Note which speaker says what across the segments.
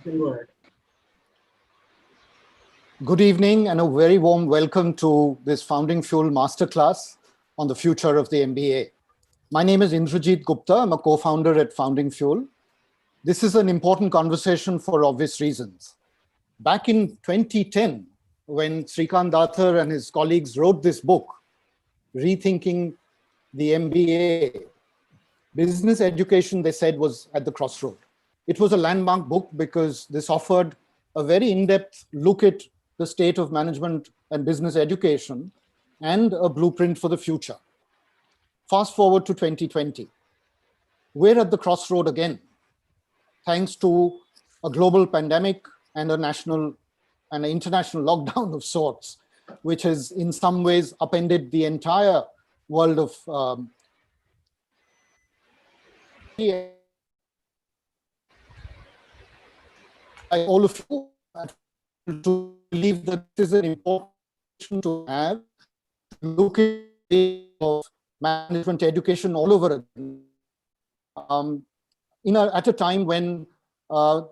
Speaker 1: Word.
Speaker 2: Good evening and a very warm welcome to this Founding Fuel Masterclass on the future of the MBA. My name is Indrajit Gupta. I'm a co-founder at Founding Fuel. This is an important conversation for obvious reasons. Back in 2010, when Srikant Datar and his colleagues wrote this book, Rethinking the MBA, business education, they said, was at the crossroad. It was a landmark book because this offered a very in-depth look at the state of management and business education and a blueprint for the future. Fast forward to 2020. We're at the crossroad again, thanks to a global pandemic and an international lockdown of sorts, which has in some ways upended the entire world of all of you to believe that this is an important to have, look at of management education all over again. At a time when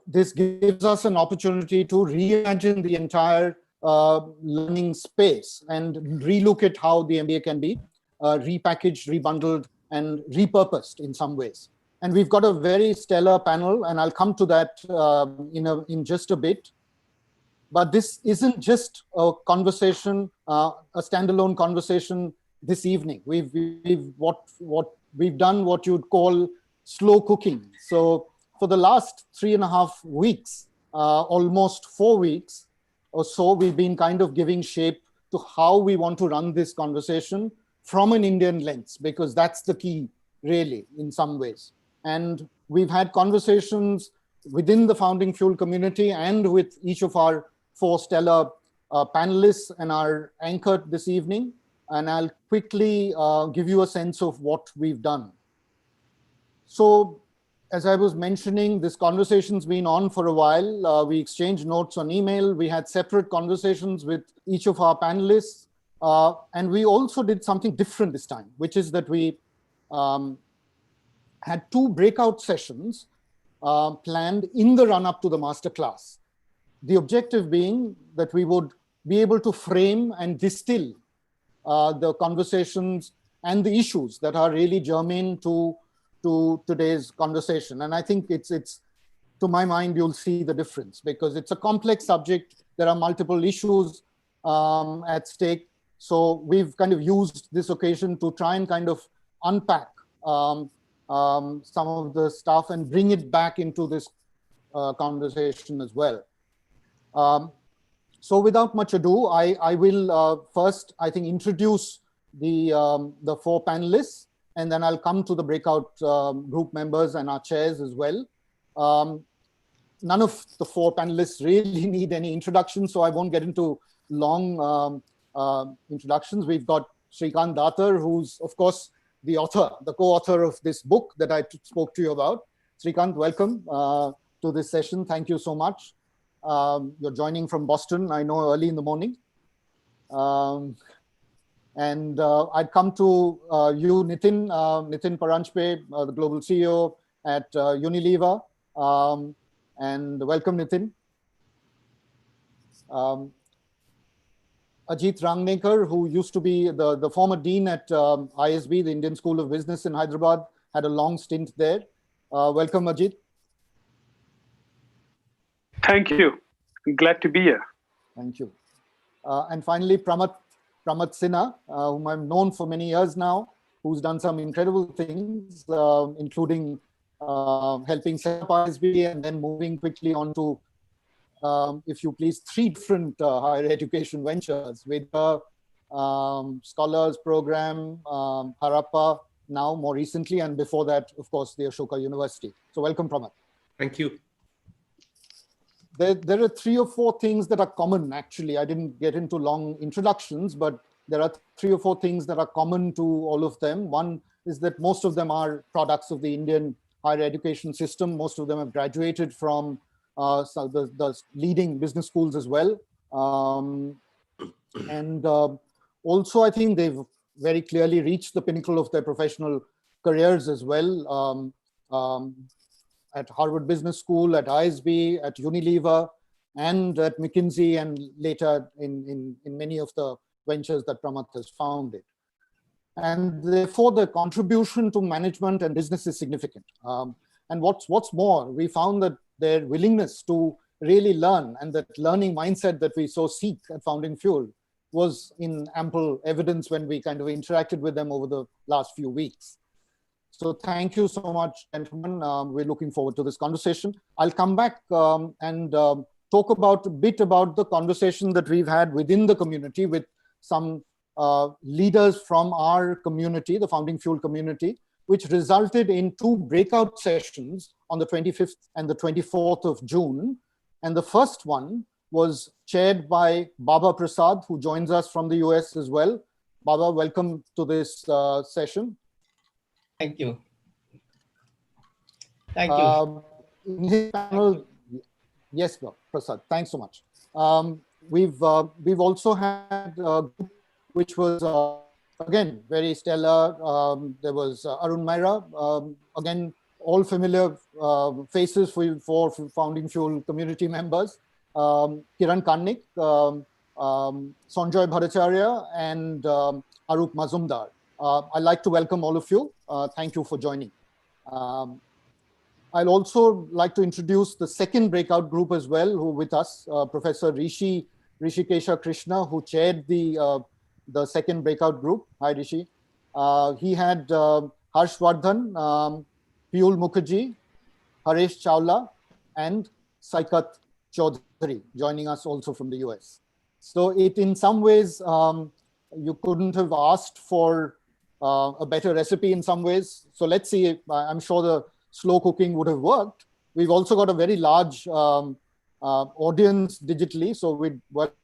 Speaker 2: this gives us an opportunity to reimagine the entire learning space and relook at how the MBA can be repackaged, rebundled, and repurposed in some ways. And we've got a very stellar panel, and I'll come to that in just a bit. But this isn't just a conversation, a standalone conversation this evening. We've done what you'd call slow cooking. So for the last 3.5 weeks, almost 4 weeks or so, we've been kind of giving shape to how we want to run this conversation from an Indian lens, because that's the key, really, in some ways. And we've had conversations within the Founding Fuel community and with each of our 4 stellar panelists and our anchor this evening. And I'll quickly give you a sense of what we've done. So, as I was mentioning, this conversation's been on for a while. We exchanged notes on email. We had separate conversations with each of our panelists. And we also did something different this time, which is that we had 2 breakout sessions planned in the run-up to the masterclass. The objective being that we would be able to frame and distill the conversations and the issues that are really germane to today's conversation. And I think it's to my mind, you'll see the difference because it's a complex subject. There are multiple issues at stake. So we've kind of used this occasion to try and kind of unpack some of the stuff and bring it back into this conversation as well. So without much ado, I will first, I think, introduce the 4 panelists, and then I'll come to the breakout group members and our chairs as well. None of the 4 panelists really need any introduction, so I won't get into long introductions. We've got Srikant Datar, who's, of course, the co-author of this book that I spoke to you about. Srikant, welcome to this session. Thank you so much. You're joining from Boston, I know, early in the morning. And I'd come to you, Nitin Paranjpe, the Global CEO at Unilever. And welcome, Nitin. Ajit Rangnekar, who used to be the former dean at ISB, the Indian School of Business in Hyderabad, had a long stint there. Welcome, Ajit.
Speaker 3: Thank you. Glad to be here.
Speaker 2: Thank you. And finally, Pramat Sinha, whom I've known for many years now, who's done some incredible things, including helping set up ISB and then moving quickly on to, if you please, 3 different higher education ventures with the Scholars Program, Harappa, now more recently, and before that, of course, the Ashoka University. So welcome, Pramat.
Speaker 4: Thank you.
Speaker 2: There are 3 or 4 things that are common, actually. I didn't get into long introductions, but there are 3 or 4 things that are common to all of them. One is that most of them are products of the Indian higher education system. Most of them have graduated from the leading business schools as well. And also, I think they've very clearly reached the pinnacle of their professional careers as well. at Harvard Business School, at ISB, at Unilever, and at McKinsey, and later in many of the ventures that Pramath has founded. And therefore, the contribution to management and business is significant. And what's more, we found that their willingness to really learn and that learning mindset that we so seek at Founding Fuel was in ample evidence when we kind of interacted with them over the last few weeks. So thank you so much, gentlemen. We're looking forward to this conversation. I'll come back and talk a bit about the conversation that we've had within the community with some leaders from our community, the Founding Fuel community, which resulted in 2 breakout sessions on the 25th and the 24th of June. And the first one was chaired by Baba Prasad, who joins us from the US as well. Baba, welcome to this session.
Speaker 1: Thank you. Thank you.
Speaker 2: In his panel, yes, Prasad, thanks so much. We've also had a group which was, again, very stellar. There was Arun Maira, again, all familiar faces for Founding Fuel community members. Kiran Karnik, Sanjoy Bhattacharya, and Arup Mazumdar. I'd like to welcome all of you. Thank you for joining. I'll also like to introduce the second breakout group as well, who with us, Professor Rishikesha Krishna, who chaired the second breakout group. Hi, Rishi. He had Harshvardhan, Piyul Mukherjee, Haresh Chawla, and Saikat Chaudhary joining us also from the US. So in some ways, you couldn't have asked for a better recipe in some ways. So let's see, I'm sure the slow cooking would have worked. We've also got a very large audience digitally. So we'd work.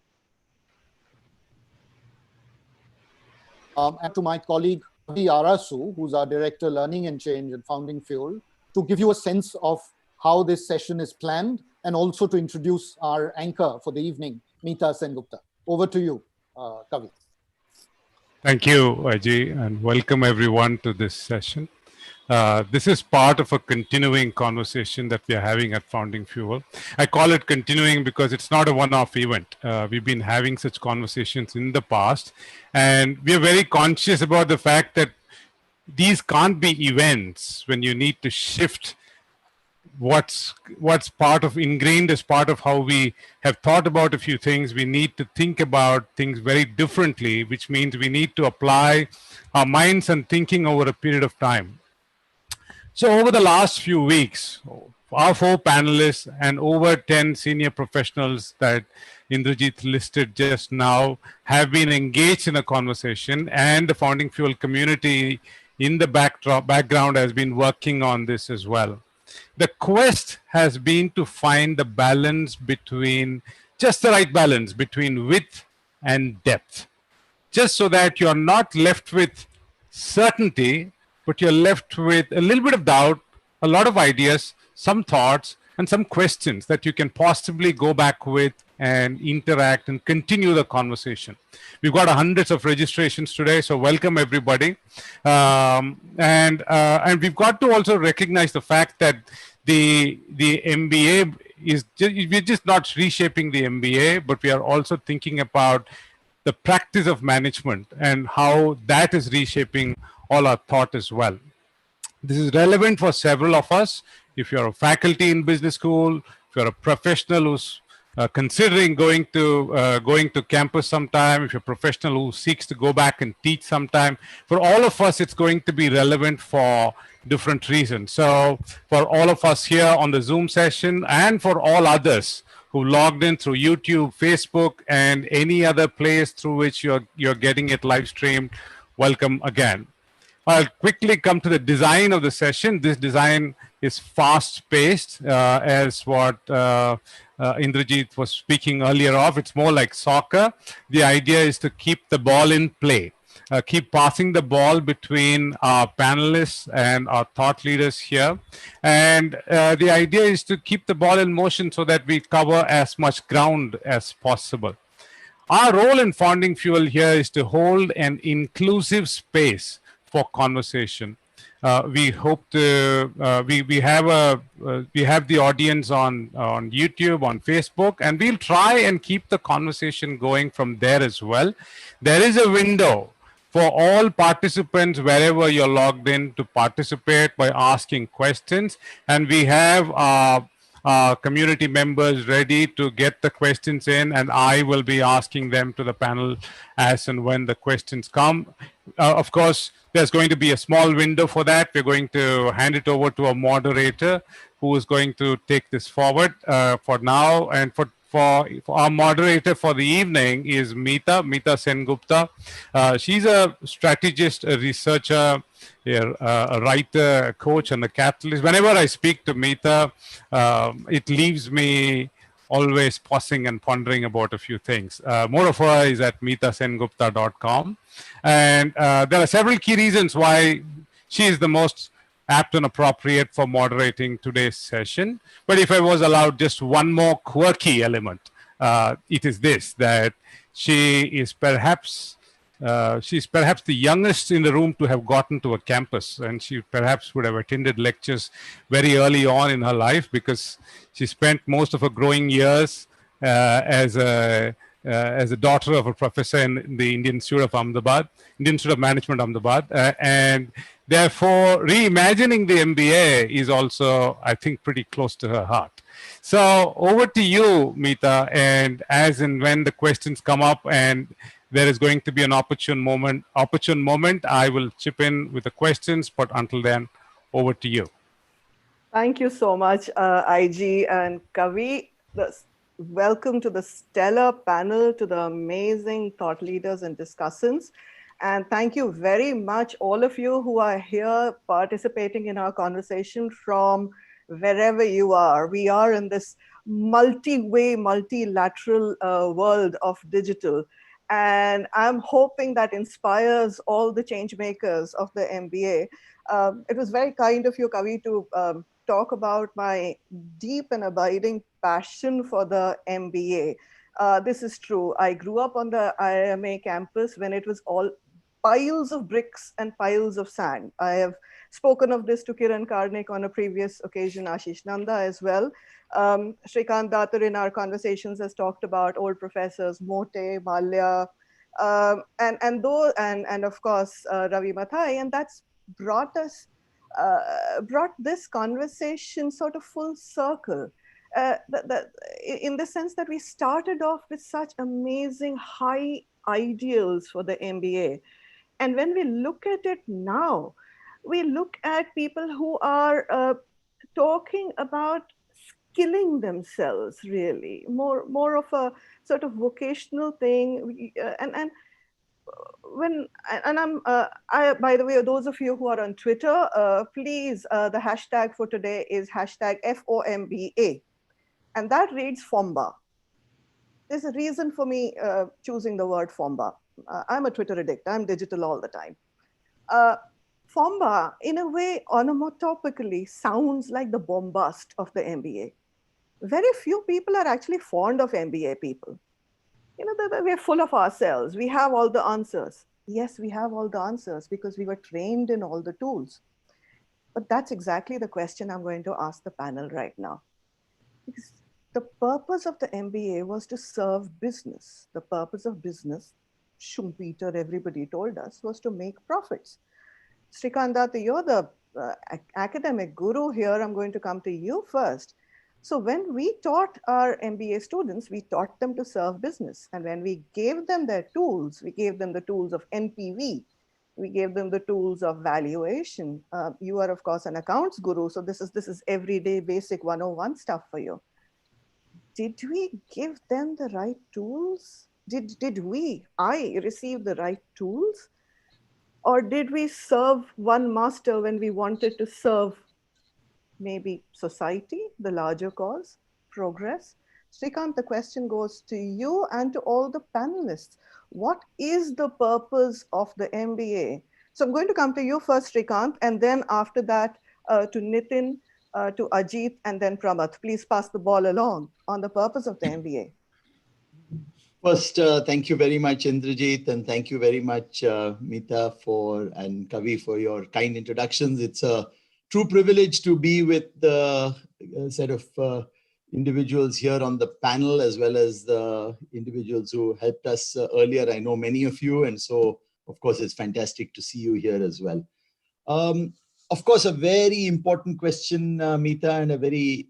Speaker 2: And to my colleague, Avi Arasu, who's our Director Learning and Change at Founding Fuel, to give you a sense of how this session is planned and also to introduce our anchor for the evening, Meeta Sengupta. Over to you, Kavi.
Speaker 4: Thank you, Ajay, and welcome everyone to this session. This is part of a continuing conversation that we are having at Founding Fuel. I call it continuing because it's not a one-off event. We've been having such conversations in the past, and we are very conscious about the fact that these can't be events when you need to shift what's part of ingrained as part of how we have thought about a few things. We need to think about things very differently, which means we need to apply our minds and thinking over a period of time. So over the last few weeks, our 4 panelists and over 10 senior professionals that Indrajit listed just now have been engaged in a conversation, and the Founding Fuel community in the background has been working on this as well. The quest has been to find the balance between, just the right balance between width and depth, just so that you're not left with certainty, but you're left with a little bit of doubt, a lot of ideas, some thoughts, and some questions that you can possibly go back with and interact and continue the conversation. We've got hundreds of registrations today, so welcome everybody. And we've got to also recognize the fact that the MBA is we're just not reshaping the MBA, but we are also thinking about the practice of management and how that is reshaping all our thought as well. This is relevant for several of us. If you're a faculty in business school, if you're a professional who's considering going to campus sometime, if you're a professional who seeks to go back and teach sometime, for all of us, it's going to be relevant for different reasons. So for all of us here on the Zoom session and for all others who logged in through YouTube, Facebook, and any other place through which you're getting it live streamed, welcome again. I'll quickly come to the design of the session. This design is fast-paced, as what Indrajit was speaking earlier of. It's more like soccer. The idea is to keep the ball in play, keep passing the ball between our panelists and our thought leaders here. And the idea is to keep the ball in motion so that we cover as much ground as possible. Our role in Founding Fuel here is to hold an inclusive space for conversation. We hope to we have we have the audience on YouTube, on Facebook, and we'll try and keep the conversation going from there as well. There is a window for all participants wherever you're logged in to participate by asking questions, and we have community members ready to get the questions in, and I will be asking them to the panel as and when the questions come. Of course, there's going to be a small window for that. We're going to hand it over to a moderator who is going to take this forward for now. And for our moderator for the evening is Meeta Sengupta. She's a strategist, a researcher, a writer, a coach, and a catalyst. Whenever I speak to Meeta, it leaves me always pausing and pondering about a few things. More of her is at meetasengupta.com. And there are several key reasons why she is the most apt and appropriate for moderating today's session. But if I was allowed just one more quirky element, it is this, that she is perhaps she's perhaps the youngest in the room to have gotten to a campus, and she perhaps would have attended lectures very early on in her life because she spent most of her growing years as a daughter of a professor in the Indian Institute of Ahmedabad, Indian Institute of Management Ahmedabad, and therefore reimagining the MBA is also, I think, pretty close to her heart. So over to you, Meeta, and as and when the questions come up and there is going to be an opportune moment, I will chip in with the questions, but until then, over to you.
Speaker 5: Thank you so much, IG and Kavi. Welcome to the stellar panel, to the amazing thought leaders and discussants. And thank you very much, all of you who are here participating in our conversation from wherever you are. We are in this multi-way, multilateral world of digital. And I'm hoping that inspires all the change makers of the MBA. It was very kind of you, Kavi, to talk about my deep and abiding passion for the MBA. This is true. I grew up on the IIMA campus when it was all piles of bricks and piles of sand. I have spoken of this to Kiran Karnik on a previous occasion, Ashish Nanda as well. Shrikant Datar in our conversations has talked about old professors, Mote, Malya, and of course, Ravi Mathai, and that's brought this conversation sort of full circle. In the sense that we started off with such amazing high ideals for the MBA. And when we look at it now, we look at people who are talking about skilling themselves, really, more of a sort of vocational thing. By the way, those of you who are on Twitter, please, the hashtag for today is hashtag FOMBA. And that reads FOMBA. There's a reason for me choosing the word FOMBA. I'm a Twitter addict. I'm digital all the time. FOMBA, in a way, onomatopically sounds like the bombast of the MBA. Very few people are actually fond of MBA people. You know, we're full of ourselves. We have all the answers. Yes, we have all the answers because we were trained in all the tools. But that's exactly the question I'm going to ask the panel right now. Because the purpose of the MBA was to serve business. The purpose of business, Schumpeter, everybody told us, was to make profits. Shrikant Datar, you're the academic guru here. I'm going to come to you first. So when we taught our MBA students, we taught them to serve business. And when we gave them their tools, we gave them the tools of NPV. We gave them the tools of valuation. You are, of course, an accounts guru. So this is everyday basic 101 stuff for you. Did we give them the right tools? Did I receive the right tools? Or did we serve one master when we wanted to serve maybe society, the larger cause, progress? Shrikant, the question goes to you and to all the panelists. What is the purpose of the MBA? So I'm going to come to you first, Shrikant, and then after that to Nitin, to Ajit, and then Pramath. Please pass the ball along on the purpose of the MBA.
Speaker 6: First, thank you very much, Indrajit, and thank you very much, Meeta and Kavi for your kind introductions. It's a true privilege to be with the set of individuals here on the panel, as well as the individuals who helped us earlier. I know many of you, and so, of course, it's fantastic to see you here as well. Of course, a very important question, Meeta, and a very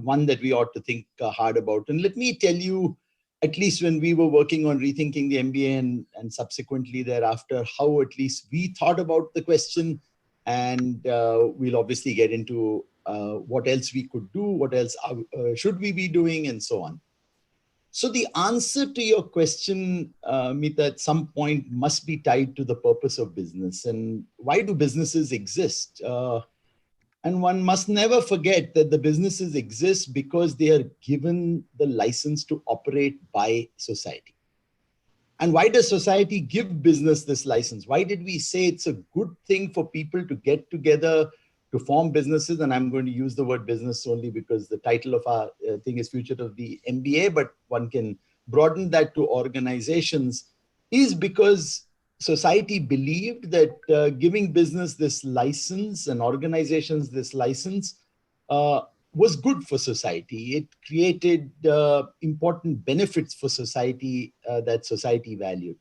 Speaker 6: one that we ought to think hard about. And let me tell you, at least when we were working on rethinking the MBA and subsequently thereafter, how at least we thought about the question. And we'll obviously get into what else we could do, what else should we be doing, and so on. So the answer to your question, Meeta, at some point must be tied to the purpose of business. And why do businesses exist? And one must never forget that the businesses exist because they are given the license to operate by society. And why does society give business this license? Why did we say it's a good thing for people to get together to form businesses? And I'm going to use the word business only because the title of our thing is Future of the MBA, but one can broaden that to organizations, is because society believed that giving business this license and organizations this license was good for society. It created important benefits for society that society valued.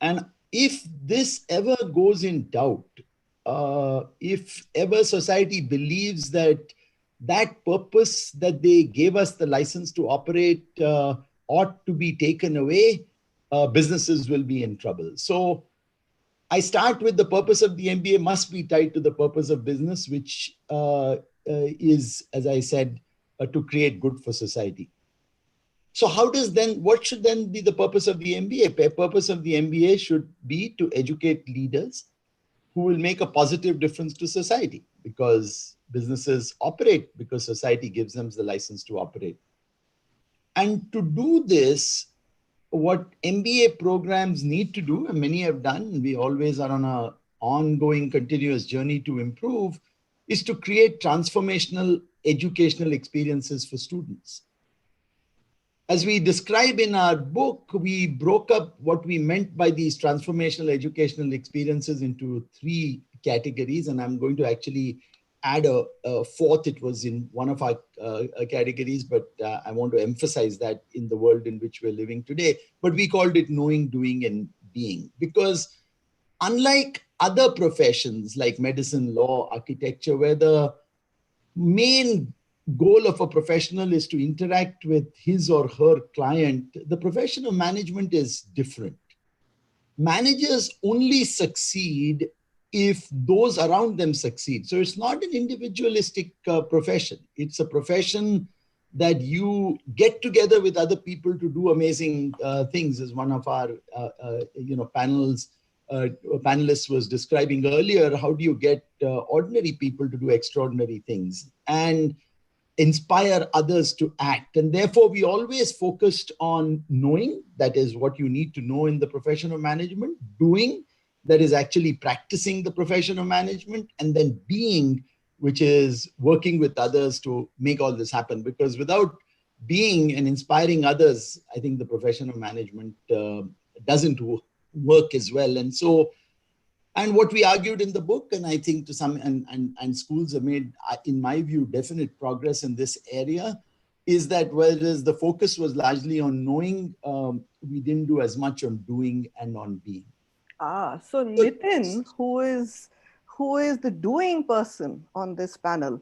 Speaker 6: And if this ever goes in doubt, if ever society believes that that purpose that they gave us the license to operate ought to be taken away, businesses will be in trouble. So I start with the purpose of the MBA must be tied to the purpose of business, which is, as I said, to create good for society. So what should then be the purpose of the MBA? The purpose of the MBA should be to educate leaders who will make a positive difference to society, because businesses operate because society gives them the license to operate. And to do this, what MBA programs need to do, and many have done, and we always are on an ongoing, continuous journey to improve, is to create transformational educational experiences for students. As we describe in our book, we broke up what we meant by these transformational educational experiences into 3 categories, and I'm going to actually add a fourth. It was in one of our categories, but I want to emphasize that in the world in which we're living today. But we called it knowing, doing, and being, because unlike other professions like medicine, law, architecture, where the main goal of a professional is to interact with his or her client, the profession of management is different. Managers only succeed if those around them succeed. So it's not an individualistic profession. It's a profession that you get together with other people to do amazing things, as one of our panelists was describing earlier. How do you get ordinary people to do extraordinary things and inspire others to act? And therefore, we always focused on knowing, that is what you need to know in the profession of management, doing, that is actually practicing the profession of management, and then being, which is working with others to make all this happen. Because without being and inspiring others, I think the profession of management doesn't work as well. And so, and what we argued in the book, and I think to some, and schools have made, in my view, definite progress in this area, is that whereas the focus was largely on knowing, we didn't do as much on doing and on being.
Speaker 5: So Nitin, who is the doing person on this panel?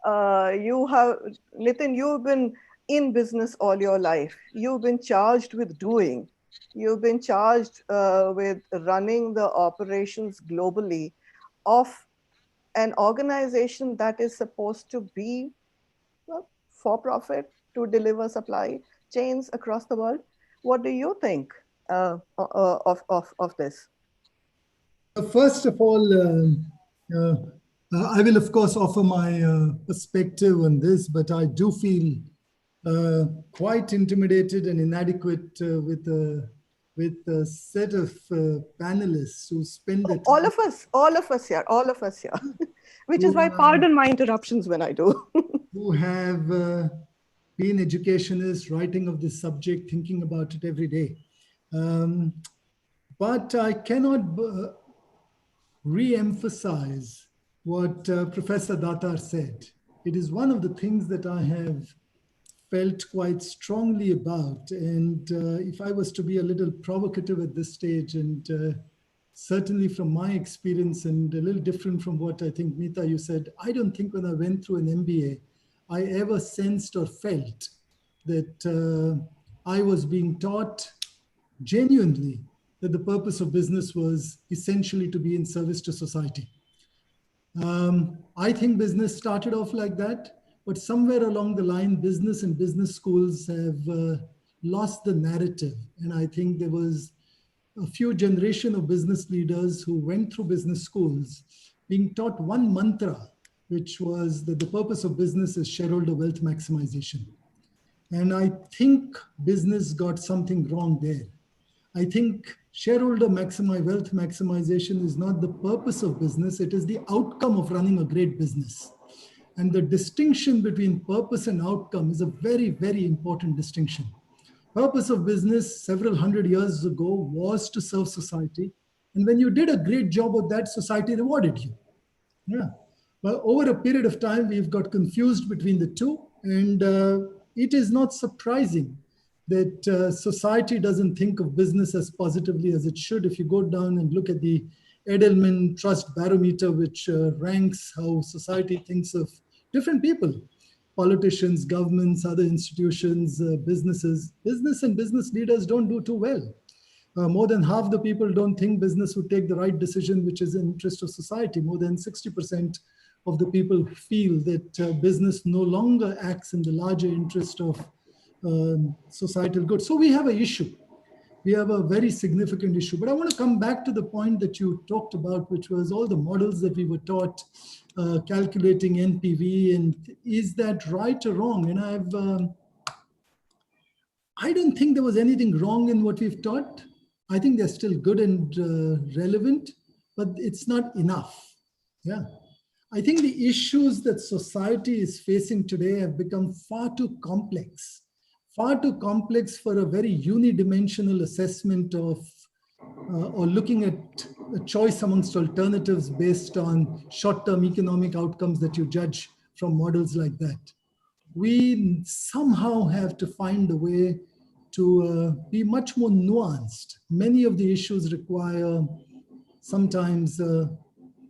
Speaker 5: Nitin, you've been in business all your life. You've been charged with doing. You've been charged with running the operations globally of an organization that is supposed to be for profit, to deliver supply chains across the world. What do you think of this?
Speaker 7: First of all, I will of course offer my perspective on this, but I do feel quite intimidated and inadequate with a set of panelists who spend the time.
Speaker 5: All of us here, which is why pardon my interruptions when I do.
Speaker 7: Who have been educationist, writing of this subject, thinking about it every day. But I cannot re-emphasize what Professor Datar said. It is one of the things that I have felt quite strongly about. And if I was to be a little provocative at this stage, and certainly from my experience and a little different from what I think, Meeta, you said, I don't think when I went through an MBA, I ever sensed or felt that I was being taught genuinely that the purpose of business was essentially to be in service to society. I think business started off like that, but somewhere along the line, business and business schools have lost the narrative. And I think there was a few generation of business leaders who went through business schools being taught one mantra, which was that the purpose of business is shareholder wealth maximization. And I think business got something wrong there. I think shareholder wealth maximization is not the purpose of business, it is the outcome of running a great business. And the distinction between purpose and outcome is a very, very important distinction. Purpose of business several hundred years ago was to serve society. And when you did a great job of that, society rewarded you. Yeah. Well, over a period of time, we've got confused between the two. And it is not surprising that society doesn't think of business as positively as it should. If you go down and look at the Edelman Trust Barometer, which ranks how society thinks of different people, politicians, governments, other institutions, businesses. Business and business leaders don't do too well. More than half the people don't think business would take the right decision, which is in the interest of society. More than 60% of the people feel that business no longer acts in the larger interest of societal good. So we have an issue. We have a very significant issue. But I want to come back to the point that you talked about, which was all the models that we were taught, calculating NPV, and is that right or wrong? And I don't think there was anything wrong in what we've taught. I think they're still good and relevant, but it's not enough. Yeah. I think the issues that society is facing today have become far too complex for a very unidimensional assessment of or looking at a choice amongst alternatives based on short-term economic outcomes that you judge from models like that. We somehow have to find a way to be much more nuanced. Many of the issues require sometimes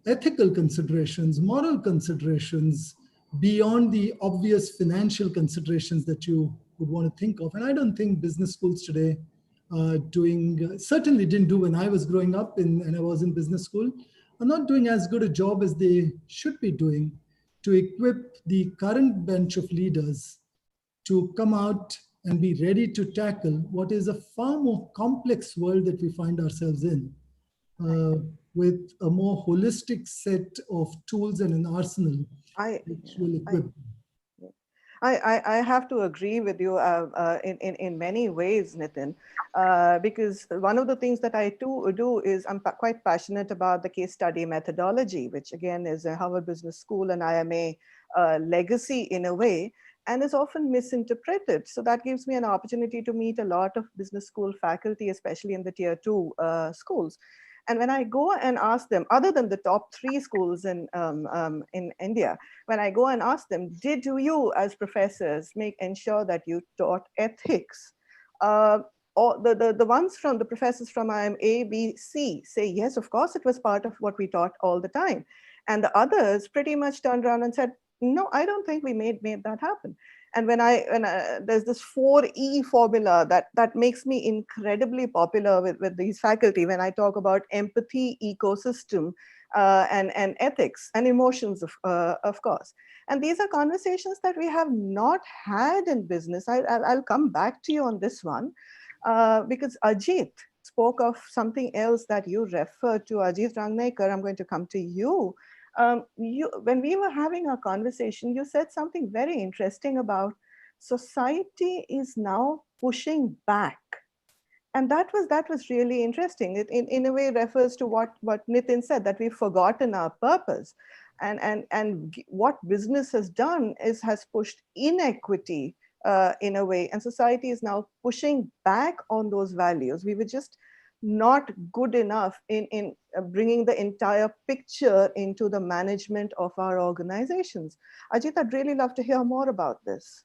Speaker 7: ethical considerations, moral considerations, beyond the obvious financial considerations that you would want to think of. And I don't think business schools today are doing, certainly didn't do when I was growing up and I was in business school, are not doing as good a job as they should be doing to equip the current bench of leaders to come out and be ready to tackle what is a far more complex world that we find ourselves in, with a more holistic set of tools and an arsenal which will equip them.
Speaker 5: I have to agree with you in many ways, Nitin, because one of the things that I do is I'm quite passionate about the case study methodology, which again is a Harvard Business School and IMA legacy in a way, and is often misinterpreted. So that gives me an opportunity to meet a lot of business school faculty, especially in the tier 2 schools. And when I go and ask them, other than the top 3 schools in India, when I go and ask them, did you as professors ensure that you taught ethics? Or the ones from the professors from IM A, B, C say, yes, of course, it was part of what we taught all the time. And the others pretty much turned around and said, no, I don't think we made that happen. And when there's this 4E formula that makes me incredibly popular with these faculty when I talk about empathy, ecosystem, and ethics and emotions, of course. And these are conversations that we have not had in business. I'll come back to you on this one because Ajit spoke of something else that you referred to. Ajit Rangnekar, I'm going to come to you. When we were having our conversation, you said something very interesting about society is now pushing back. And that was really interesting. It in a way refers to what Nitin said, that we've forgotten our purpose. And what business has done is has pushed inequity in a way. And society is now pushing back on those values. We were just not good enough in bringing the entire picture into the management of our organizations. Ajit, I'd really love to hear more about this.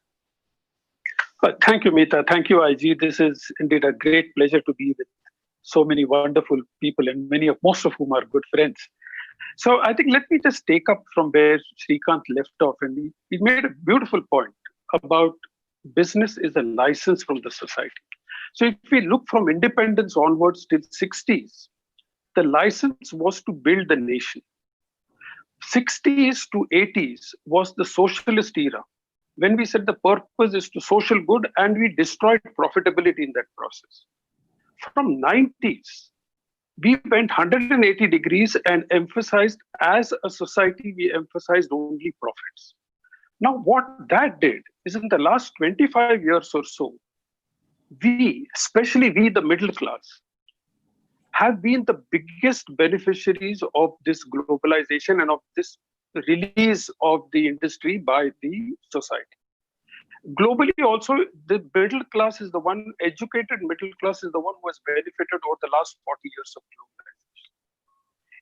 Speaker 3: Thank you, Meeta. Thank you, IG. This is indeed a great pleasure to be with so many wonderful people, and most of whom are good friends. So I think let me just take up from where Srikanth left off, and he made a beautiful point about business is a license from the society. So if we look from independence onwards till 60s, the license was to build the nation. 60s to 80s was the socialist era, when we said the purpose is to social good, and we destroyed profitability in that process. From 90s, we went 180 degrees and emphasized, as a society, we emphasized only profits. Now, what that did is in the last 25 years or so, we, especially we, the middle class, have been the biggest beneficiaries of this globalization and of this release of the industry by the society. Globally also, the middle class is the one, educated middle class is the one who has benefited over the last 40 years of globalization.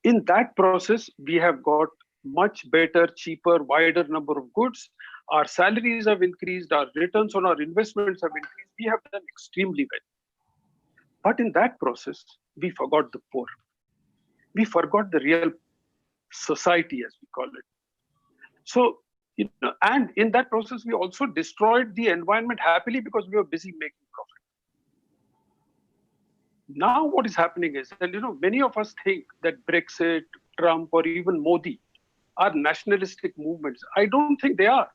Speaker 3: In that process, we have got much better, cheaper, wider number of goods. Our salaries have increased, our returns on our investments have increased. We have done extremely well. But in that process, we forgot the poor. We forgot the real society, as we call it. So, and in that process, we also destroyed the environment happily because we were busy making profit. Now what is happening is, and many of us think that Brexit, Trump, or even Modi are nationalistic movements. I don't think they are.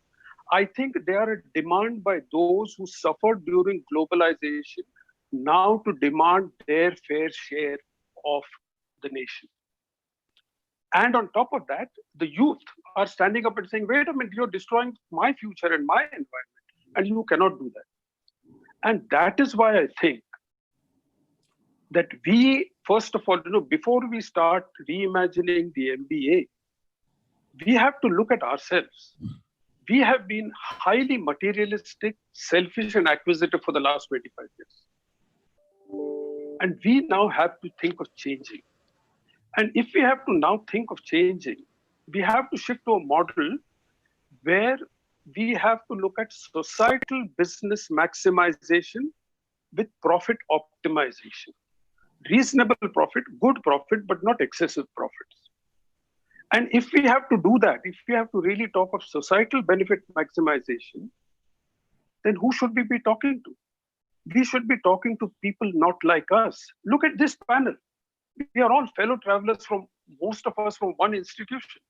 Speaker 3: I think they are a demand by those who suffered during globalization now to demand their fair share of the nation. And on top of that, the youth are standing up and saying, wait a minute, you're destroying my future and my environment, and you cannot do that. And that is why I think that we, first of all, before we start reimagining the MBA, we have to look at ourselves. We have been highly materialistic, selfish, and acquisitive for the last 25 years. And we now have to think of changing. And if we have to now think of changing, we have to shift to a model where we have to look at societal business maximization with profit optimization. Reasonable profit, good profit, but not excessive profits. And if we have to do that, if we have to really talk of societal benefit maximization, then who should we be talking to? We should be talking to people not like us. Look at this panel. We are all fellow travelers from, most of us from one institution,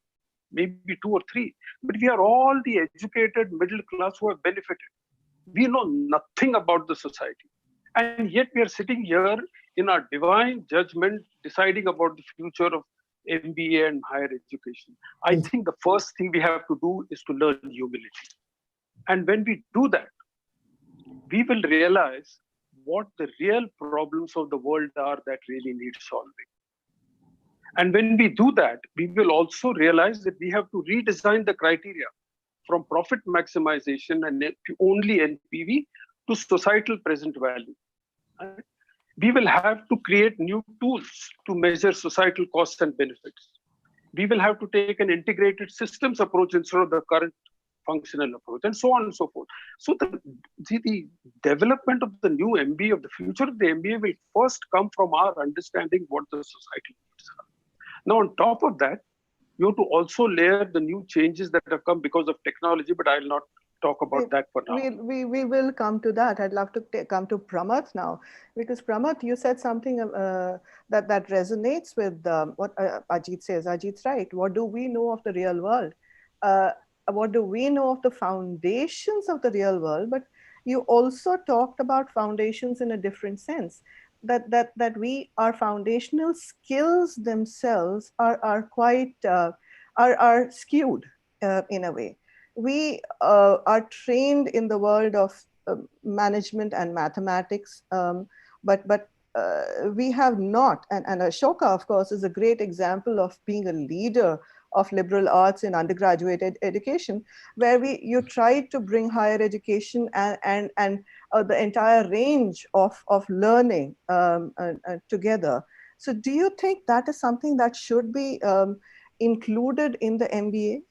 Speaker 3: maybe two or three, but we are all the educated middle class who have benefited. We know nothing about the society. And yet we are sitting here in our divine judgment, deciding about the future of MBA and higher education. I think the first thing we have to do is to learn humility. And when we do that, we will realize what the real problems of the world are that really need solving. And when we do that, we will also realize that we have to redesign the criteria from profit maximization and only NPV to societal present value. We will have to create new tools to measure societal costs and benefits. We will have to take an integrated systems approach instead of the current functional approach, and so on and so forth. So the development of the new MBA, of the future of the MBA, will first come from our understanding what the society needs are. Now, on top of that, you have to also layer the new changes that have come because of technology, but I'll not talk about that for now.
Speaker 5: We will come to that. I'd love to come to Pramath now, because Pramath, you said something that resonates with what Ajit says. Ajit's right. What do we know of the real world? What do we know of the foundations of the real world? But you also talked about foundations in a different sense. That our foundational skills themselves are quite are skewed in a way. We are trained in the world of management and mathematics, but we have not. And Ashoka, of course, is a great example of being a leader of liberal arts in undergraduate education, where you tried to bring higher education and the entire range of learning together. So do you think that is something that should be included in the MBA?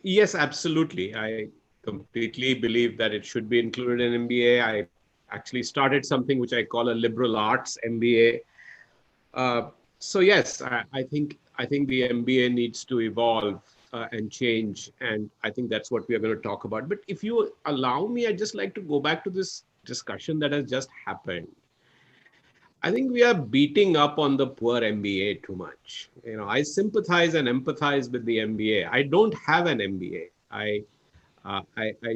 Speaker 8: Yes, absolutely. I completely believe that it should be included in MBA. I actually started something which I call a liberal arts MBA. So yes, I think the MBA needs to evolve and change, and I think that's what we are going to talk about. But if you allow me, I'd just like to go back to this discussion that has just happened. I think we are beating up on the poor MBA too much. You know, I sympathize and empathize with the MBA. I don't have an MBA. I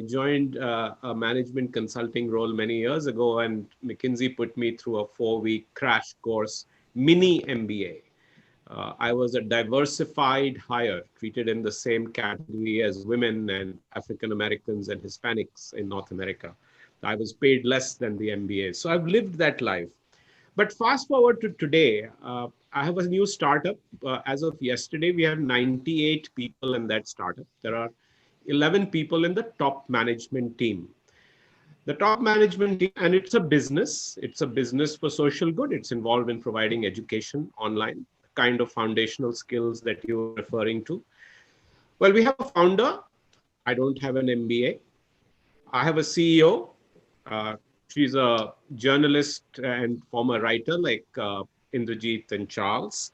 Speaker 8: joined a management consulting role many years ago, and McKinsey put me through a 4-week crash course, mini MBA. I was a diversified hire, treated in the same category as women and African Americans and Hispanics in North America. I was paid less than the MBA. So I've lived that life. But fast forward to today, I have a new startup. As of yesterday, we have 98 people in that startup. There are 11 people in the top management team. The top management team, and it's a business for social good. It's involved in providing education online, kind of foundational skills that you're referring to. Well, we have a founder. I don't have an MBA. I have a CEO. She's a journalist and former writer like Indrajit and Charles.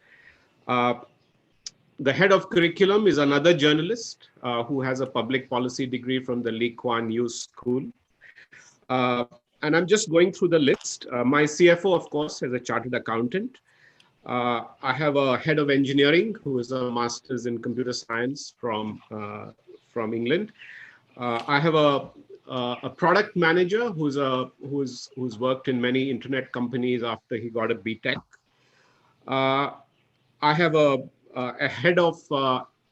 Speaker 8: The head of curriculum is another journalist who has a public policy degree from the Lee Kuan Yew School. And I'm just going through the list. My CFO, of course, is a chartered accountant. I have a head of engineering who is a master's in computer science from England. I have a product manager who's worked in many internet companies after he got a BTech. I have a head of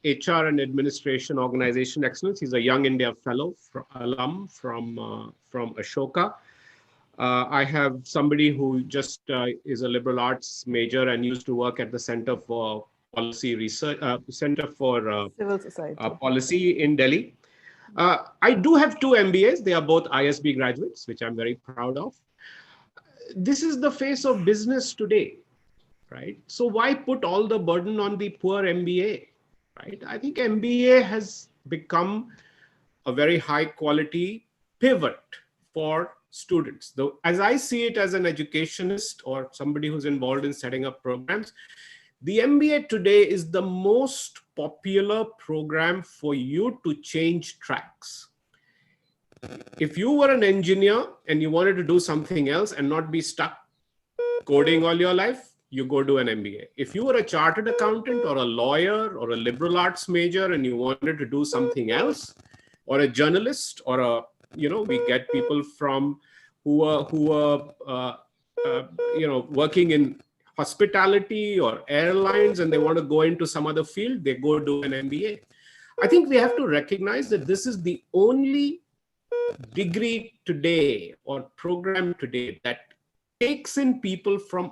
Speaker 8: HR and administration organization excellence. He's a Young India fellow alum from Ashoka. I have somebody who just is a liberal arts major and used to work at the Center for Policy Research, Center for
Speaker 5: Civil Society
Speaker 8: Policy in Delhi. I do have 2 MBAs. They are both ISB graduates, which I'm very proud of. This is the face of business today, right? So why put all the burden on the poor MBA, right? I think MBA has become a very high quality pivot for students. Though, as I see it as an educationist or somebody who's involved in setting up programs, the MBA today is the most popular program for you to change tracks. If you were an engineer and you wanted to do something else and not be stuck coding all your life, you go do an MBA. If you were a chartered accountant or a lawyer or a liberal arts major and you wanted to do something else, or a journalist, or a, you know, we get people from who are working in hospitality or airlines and they want to go into some other field, they go do an MBA. I think we have to recognize that this is the only degree today or program today that takes in people from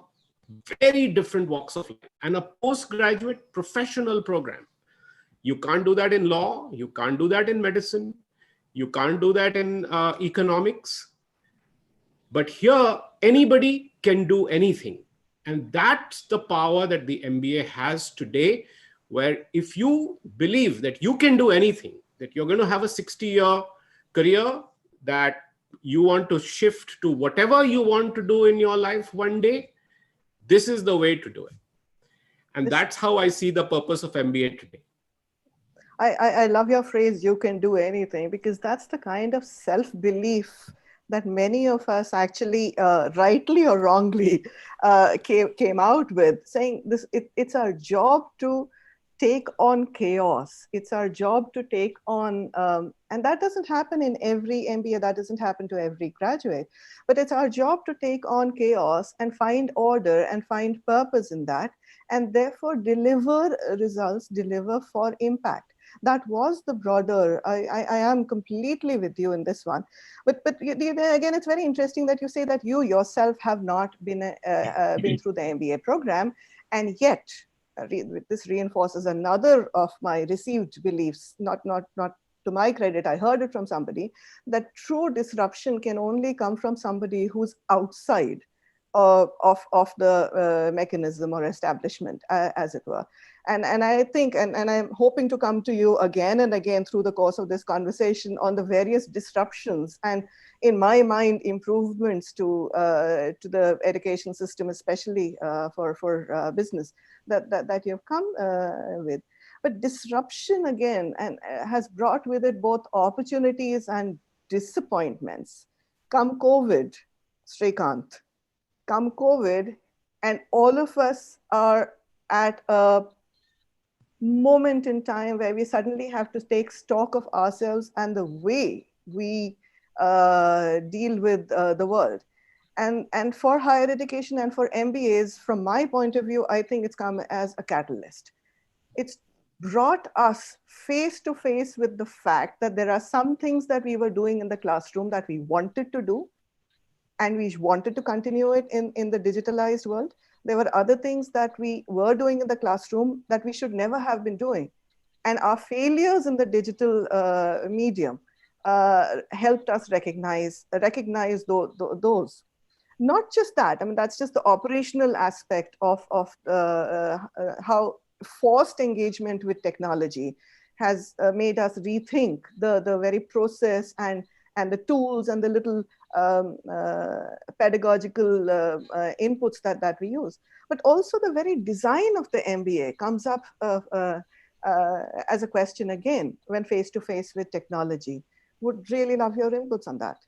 Speaker 8: very different walks of life, and a postgraduate professional program. You can't do that in law, you can't do that in medicine, you can't do that in economics. But here, anybody can do anything. And that's the power that the MBA has today, where if you believe that you can do anything, that you're going to have a 60-year career, that you want to shift to whatever you want to do in your life one day, this is the way to do it. And that's how I see the purpose of MBA today.
Speaker 5: I love your phrase, you can do anything, because that's the kind of self-belief that many of us actually, rightly or wrongly, came out with, saying this. It's our job to take on chaos. It's our job to take on, and that doesn't happen in every MBA, that doesn't happen to every graduate, but it's our job to take on chaos and find order and find purpose in that, and therefore deliver results, deliver for impact. That was the broader, I am completely with you in this one. But again, it's very interesting that you say that you yourself have not been through the MBA program, and yet this reinforces another of my received beliefs, not to my credit, I heard it from somebody, that true disruption can only come from somebody who's outside of the mechanism or establishment, as it were. And I think, and I'm hoping to come to you again and again through the course of this conversation on the various disruptions and, in my mind, improvements to the education system, especially for business, that you've come with. But disruption, again, and has brought with it both opportunities and disappointments. Come COVID, Srikanth, come COVID, and all of us are at a moment in time where we suddenly have to take stock of ourselves and the way we deal with the world. And for higher education and for MBAs, from my point of view, I think it's come as a catalyst. It's brought us face to face with the fact that there are some things that we were doing in the classroom that we wanted to do, and we wanted to continue it in the digitalized world. There were other things that we were doing in the classroom that we should never have been doing. And our failures in the digital medium helped us recognize those. Not just that, I mean, that's just the operational aspect of how forced engagement with technology has made us rethink the very process and the tools and the little pedagogical inputs that we use. But also the very design of the MBA comes up as a question again when face-to-face with technology. Would really love your inputs on that.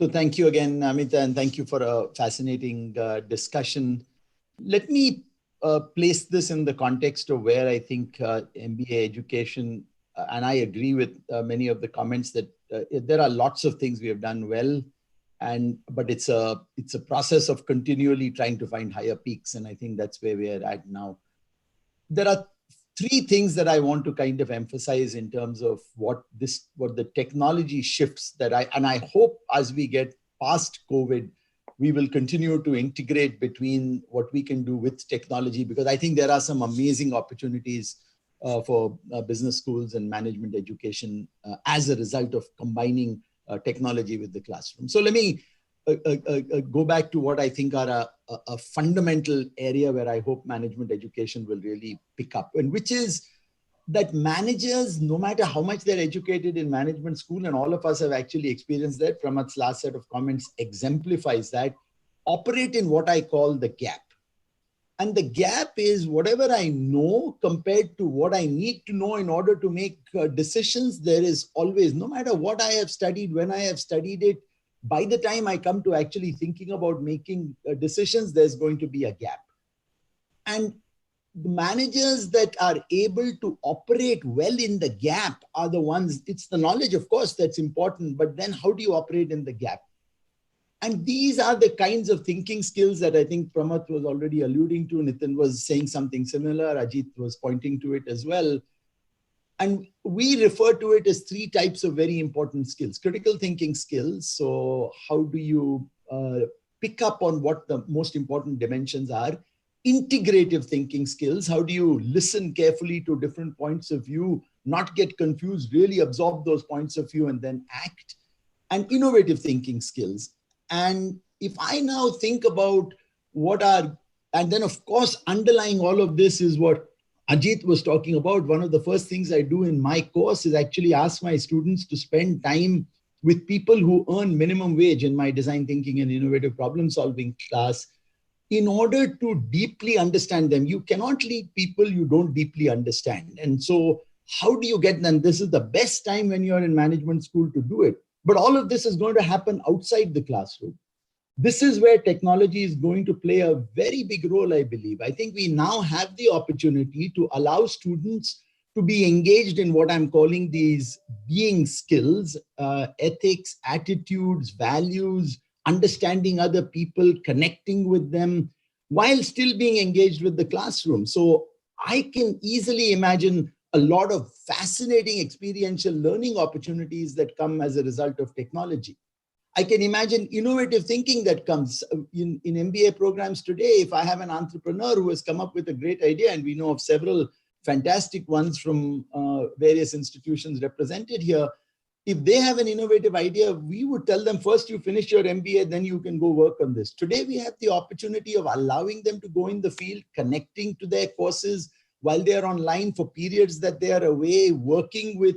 Speaker 6: So thank you again, Amita, and thank you for a fascinating discussion. Let me place this in the context of where I think MBA education, and I agree with many of the comments that there are lots of things we have done well, but it's a process of continually trying to find higher peaks, and I think that's where we are at now. There are three things that I want to kind of emphasize in terms of what the technology shifts and I hope as we get past COVID, we will continue to integrate between what we can do with technology, because I think there are some amazing opportunities for business schools and management education as a result of combining technology with the classroom. So let me go back to what I think are a fundamental area where I hope management education will really pick up, and which is that managers, no matter how much they're educated in management school, and all of us have actually experienced that, Pramad's last set of comments exemplifies that, operate in what I call the gap. And the gap is whatever I know compared to what I need to know in order to make decisions. There is always, no matter what I have studied, when I have studied it, by the time I come to actually thinking about making decisions, there's going to be a gap. And the managers that are able to operate well in the gap are the ones, it's the knowledge, of course, that's important, but then how do you operate in the gap? And these are the kinds of thinking skills that I think Pramad was already alluding to. Nitin was saying something similar. Ajit was pointing to it as well. And we refer to it as three types of very important skills. Critical thinking skills. So how do you pick up on what the most important dimensions are? Integrative thinking skills. How do you listen carefully to different points of view, not get confused, really absorb those points of view and then act? And innovative thinking skills. And if I now think about and then of course, underlying all of this is what Ajit was talking about. One of the first things I do in my course is actually ask my students to spend time with people who earn minimum wage in my design thinking and innovative problem solving class in order to deeply understand them. You cannot lead people you don't deeply understand. And so how do you get them? This is the best time when you're in management school to do it. But all of this is going to happen outside the classroom. This is where technology is going to play a very big role, I believe. I think we now have the opportunity to allow students to be engaged in what I'm calling these being skills, ethics, attitudes, values, understanding other people, connecting with them, while still being engaged with the classroom. So I can easily imagine a lot of fascinating experiential learning opportunities that come as a result of technology. I can imagine innovative thinking that comes in MBA programs today. If I have an entrepreneur who has come up with a great idea, and we know of several fantastic ones from various institutions represented here, if they have an innovative idea, we would tell them, first you finish your MBA, then you can go work on this. Today, we have the opportunity of allowing them to go in the field, connecting to their courses while they are online for periods that they are away, working with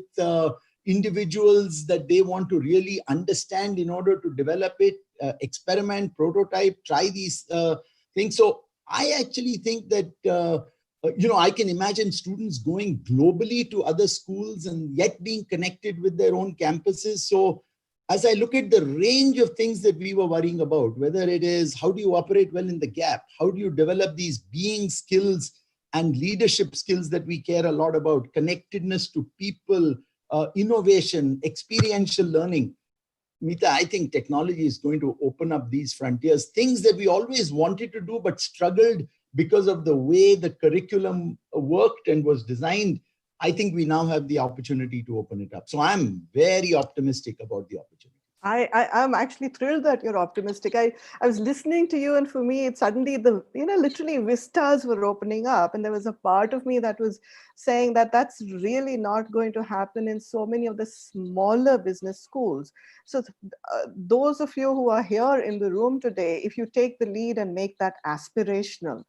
Speaker 6: individuals that they want to really understand in order to develop it, experiment, prototype, try these things. So I actually think that I can imagine students going globally to other schools and yet being connected with their own campuses. So as I look at the range of things that we were worrying about, whether it is how do you operate well in the gap, how do you develop these being skills and leadership skills that we care a lot about, connectedness to people, innovation, experiential learning. Meeta, I think technology is going to open up these frontiers, things that we always wanted to do but struggled because of the way the curriculum worked and was designed. I think we now have the opportunity to open it up. So I'm very optimistic about the opportunity.
Speaker 5: I'm actually thrilled that you're optimistic. I was listening to you, and for me, it's suddenly literally vistas were opening up, and there was a part of me that was saying that that's really not going to happen in so many of the smaller business schools. So those of you who are here in the room today, if you take the lead and make that aspirational,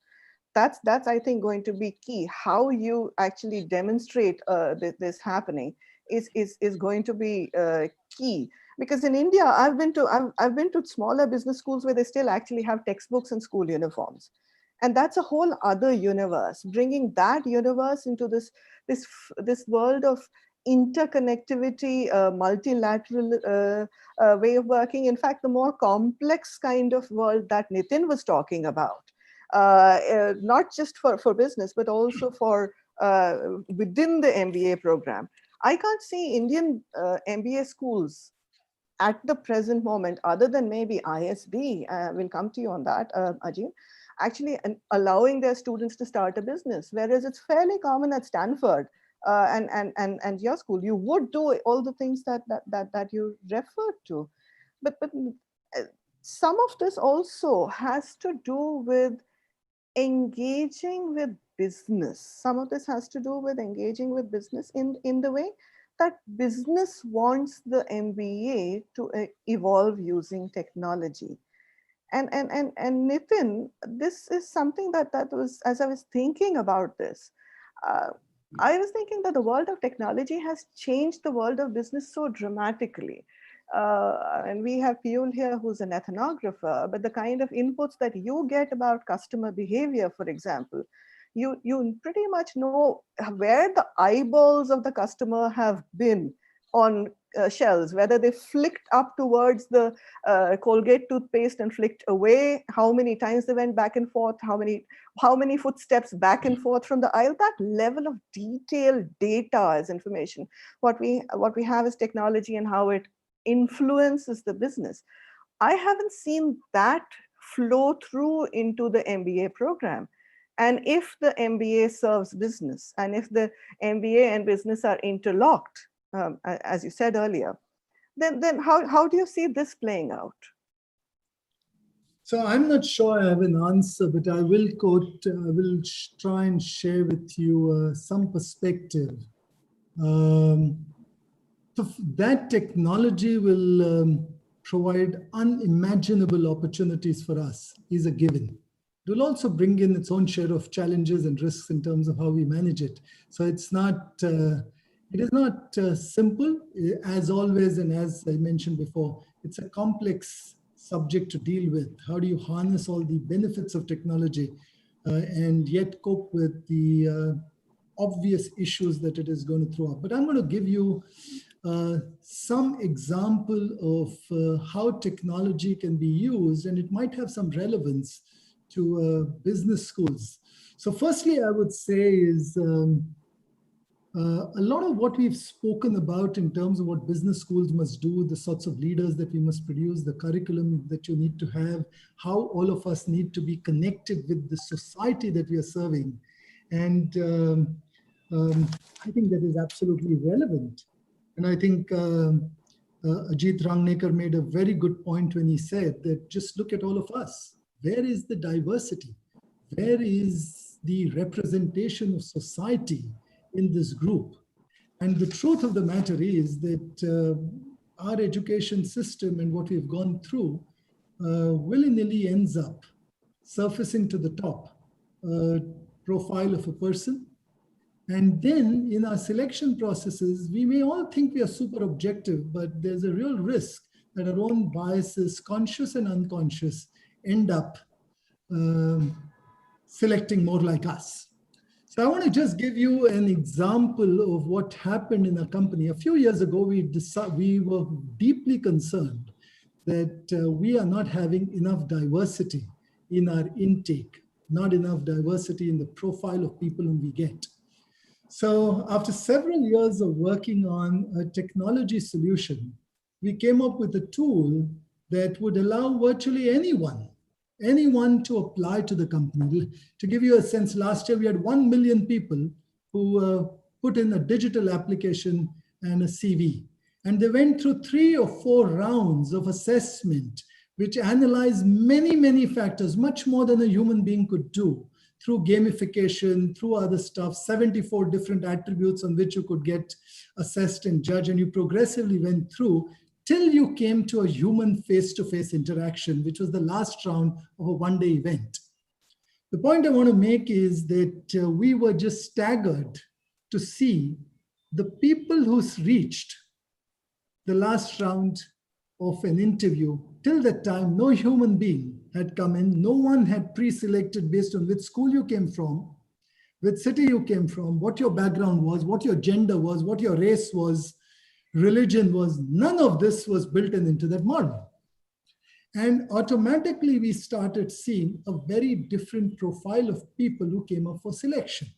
Speaker 5: that's I think going to be key. How you actually demonstrate this happening is going to be key. Because in India, I've been to smaller business schools where they still actually have textbooks and school uniforms, and that's a whole other universe. Bringing that universe into this world of interconnectivity, multilateral way of working. In fact, the more complex kind of world that Nitin was talking about, not just for business, but also for within the MBA program. I can't see Indian MBA schools at the present moment, other than maybe ISB, we'll come to you on that, Ajit, actually allowing their students to start a business, whereas it's fairly common at Stanford and your school. You would do all the things that you referred to, but some of this also has to do with engaging with business. Some of this has to do with engaging with business in the way that business wants the MBA to evolve using technology. And Nitin, this is something that was, as I was thinking about this, I was thinking that the world of technology has changed the world of business so dramatically. And we have Piyul here who's an ethnographer, but the kind of inputs that you get about customer behavior, for example, you pretty much know where the eyeballs of the customer have been on shelves, whether they flicked up towards the Colgate toothpaste and flicked away, how many times they went back and forth, how many footsteps back and forth from the aisle. That level of detailed data as information. What we have is technology and how it influences the business. I haven't seen that flow through into the MBA program. And if the MBA serves business, and if the MBA and business are interlocked, as you said earlier, then how do you see this playing out?
Speaker 7: So I'm not sure I have an answer, but I will try and share with you some perspective. So that technology will provide unimaginable opportunities for us is a given. It will also bring in its own share of challenges and risks in terms of how we manage it. So it is not simple, as always, and as I mentioned before, it's a complex subject to deal with. How do you harness all the benefits of technology and yet cope with the obvious issues that it is going to throw up? But I'm going to give you some example of how technology can be used, and it might have some relevance to business schools. So firstly, I would say is a lot of what we've spoken about in terms of what business schools must do, the sorts of leaders that we must produce, the curriculum that you need to have, how all of us need to be connected with the society that we are serving. And I think that is absolutely relevant. And I think Ajit Rangnekar made a very good point when he said that just look at all of us. Where is the diversity? Where is the representation of society in this group? And the truth of the matter is that our education system and what we've gone through willy-nilly ends up surfacing to the top profile of a person. And then in our selection processes, we may all think we are super objective, but there's a real risk that our own biases, conscious and unconscious, end up selecting more like us. So I want to just give you an example of what happened in a company. A few years ago, we were deeply concerned that we are not having enough diversity in our intake, not enough diversity in the profile of people whom we get. So after several years of working on a technology solution, we came up with a tool that would allow virtually anyone to apply to the company. To give you a sense, last year we had 1 million people who put in a digital application and a CV. And they went through 3 or 4 rounds of assessment, which analyzed many, many factors, much more than a human being could do, through gamification, through other stuff, 74 different attributes on which you could get assessed and judged. And you progressively went through till you came to a human face-to-face interaction, which was the last round of a one-day event. The point I want to make is that we were just staggered to see the people who's reached the last round of an interview. Till that time, no human being had come in. No one had pre-selected based on which school you came from, which city you came from, what your background was, what your gender was, what your race was, religion was. None of this was built into that model. And automatically we started seeing a very different profile of people who came up for selection.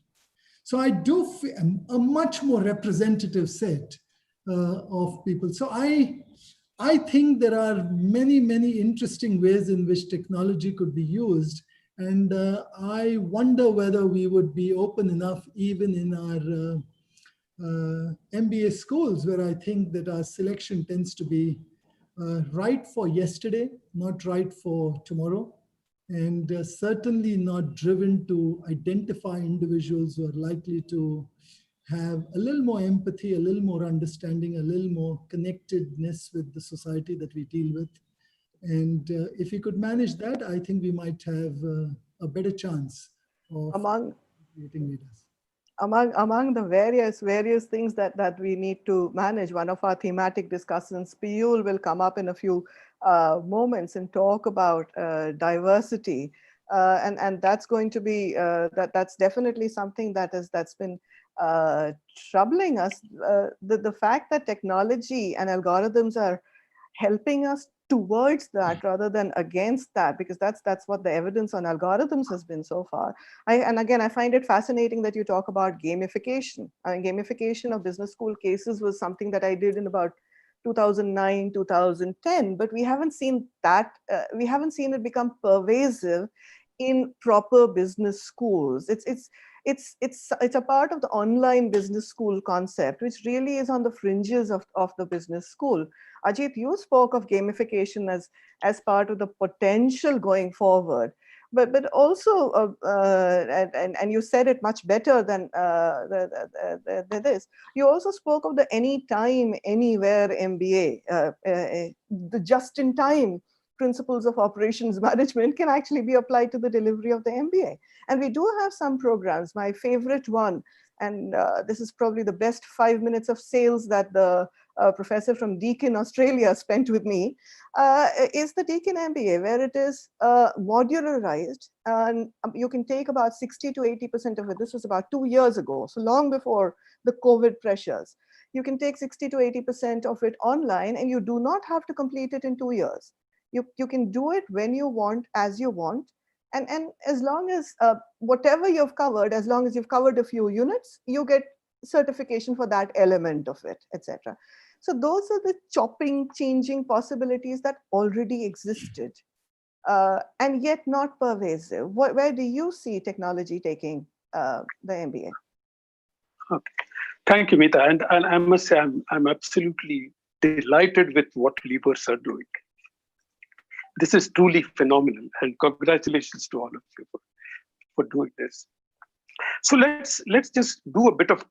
Speaker 7: So I do feel a much more representative set of people. So I think there are many, many interesting ways in which technology could be used. And I wonder whether we would be open enough even in our MBA schools, where I think that our selection tends to be right for yesterday, not right for tomorrow, and certainly not driven to identify individuals who are likely to have a little more empathy, a little more understanding, a little more connectedness with the society that we deal with. And if we could manage that, I think we might have a better chance of creating leaders.
Speaker 5: Among the various things that we need to manage, one of our thematic discussions, Piyul, will come up in a few moments and talk about diversity, and that's going to be that's definitely something that's been troubling us. The fact that technology and algorithms are helping us towards that rather than against that, because that's what the evidence on algorithms has been so far. And again, I find it fascinating that you talk about gamification. Gamification of business school cases was something that I did in about 2009, 2010, but we haven't seen that, we haven't seen it become pervasive in proper business schools. It's a part of the online business school concept, which really is on the fringes of the business school. Ajit, you spoke of gamification as part of the potential going forward, but also, and you said it much better than this. You also spoke of the anytime, anywhere MBA, the just-in-time principles of operations management can actually be applied to the delivery of the MBA. And we do have some programs. My favorite one, and this is probably the best 5 minutes of sales that the professor from Deakin, Australia spent with me, is the Deakin MBA, where it is modularized, and you can take about 60 to 80% of it. This was about 2 years ago, so long before the COVID pressures. You can take 60 to 80% of it online, and you do not have to complete it in 2 years. You can do it when you want, as you want. And as long as whatever you've covered, as long as you've covered a few units, you get certification for that element of it, etc. So those are the chopping, changing possibilities that already existed, and yet not pervasive. Where do you see technology taking the MBA?
Speaker 3: Okay. Thank you, Meeta. And I must say, I'm absolutely delighted with what leavers are doing. This is truly phenomenal, and congratulations to all of you for doing this. So let's just do a bit of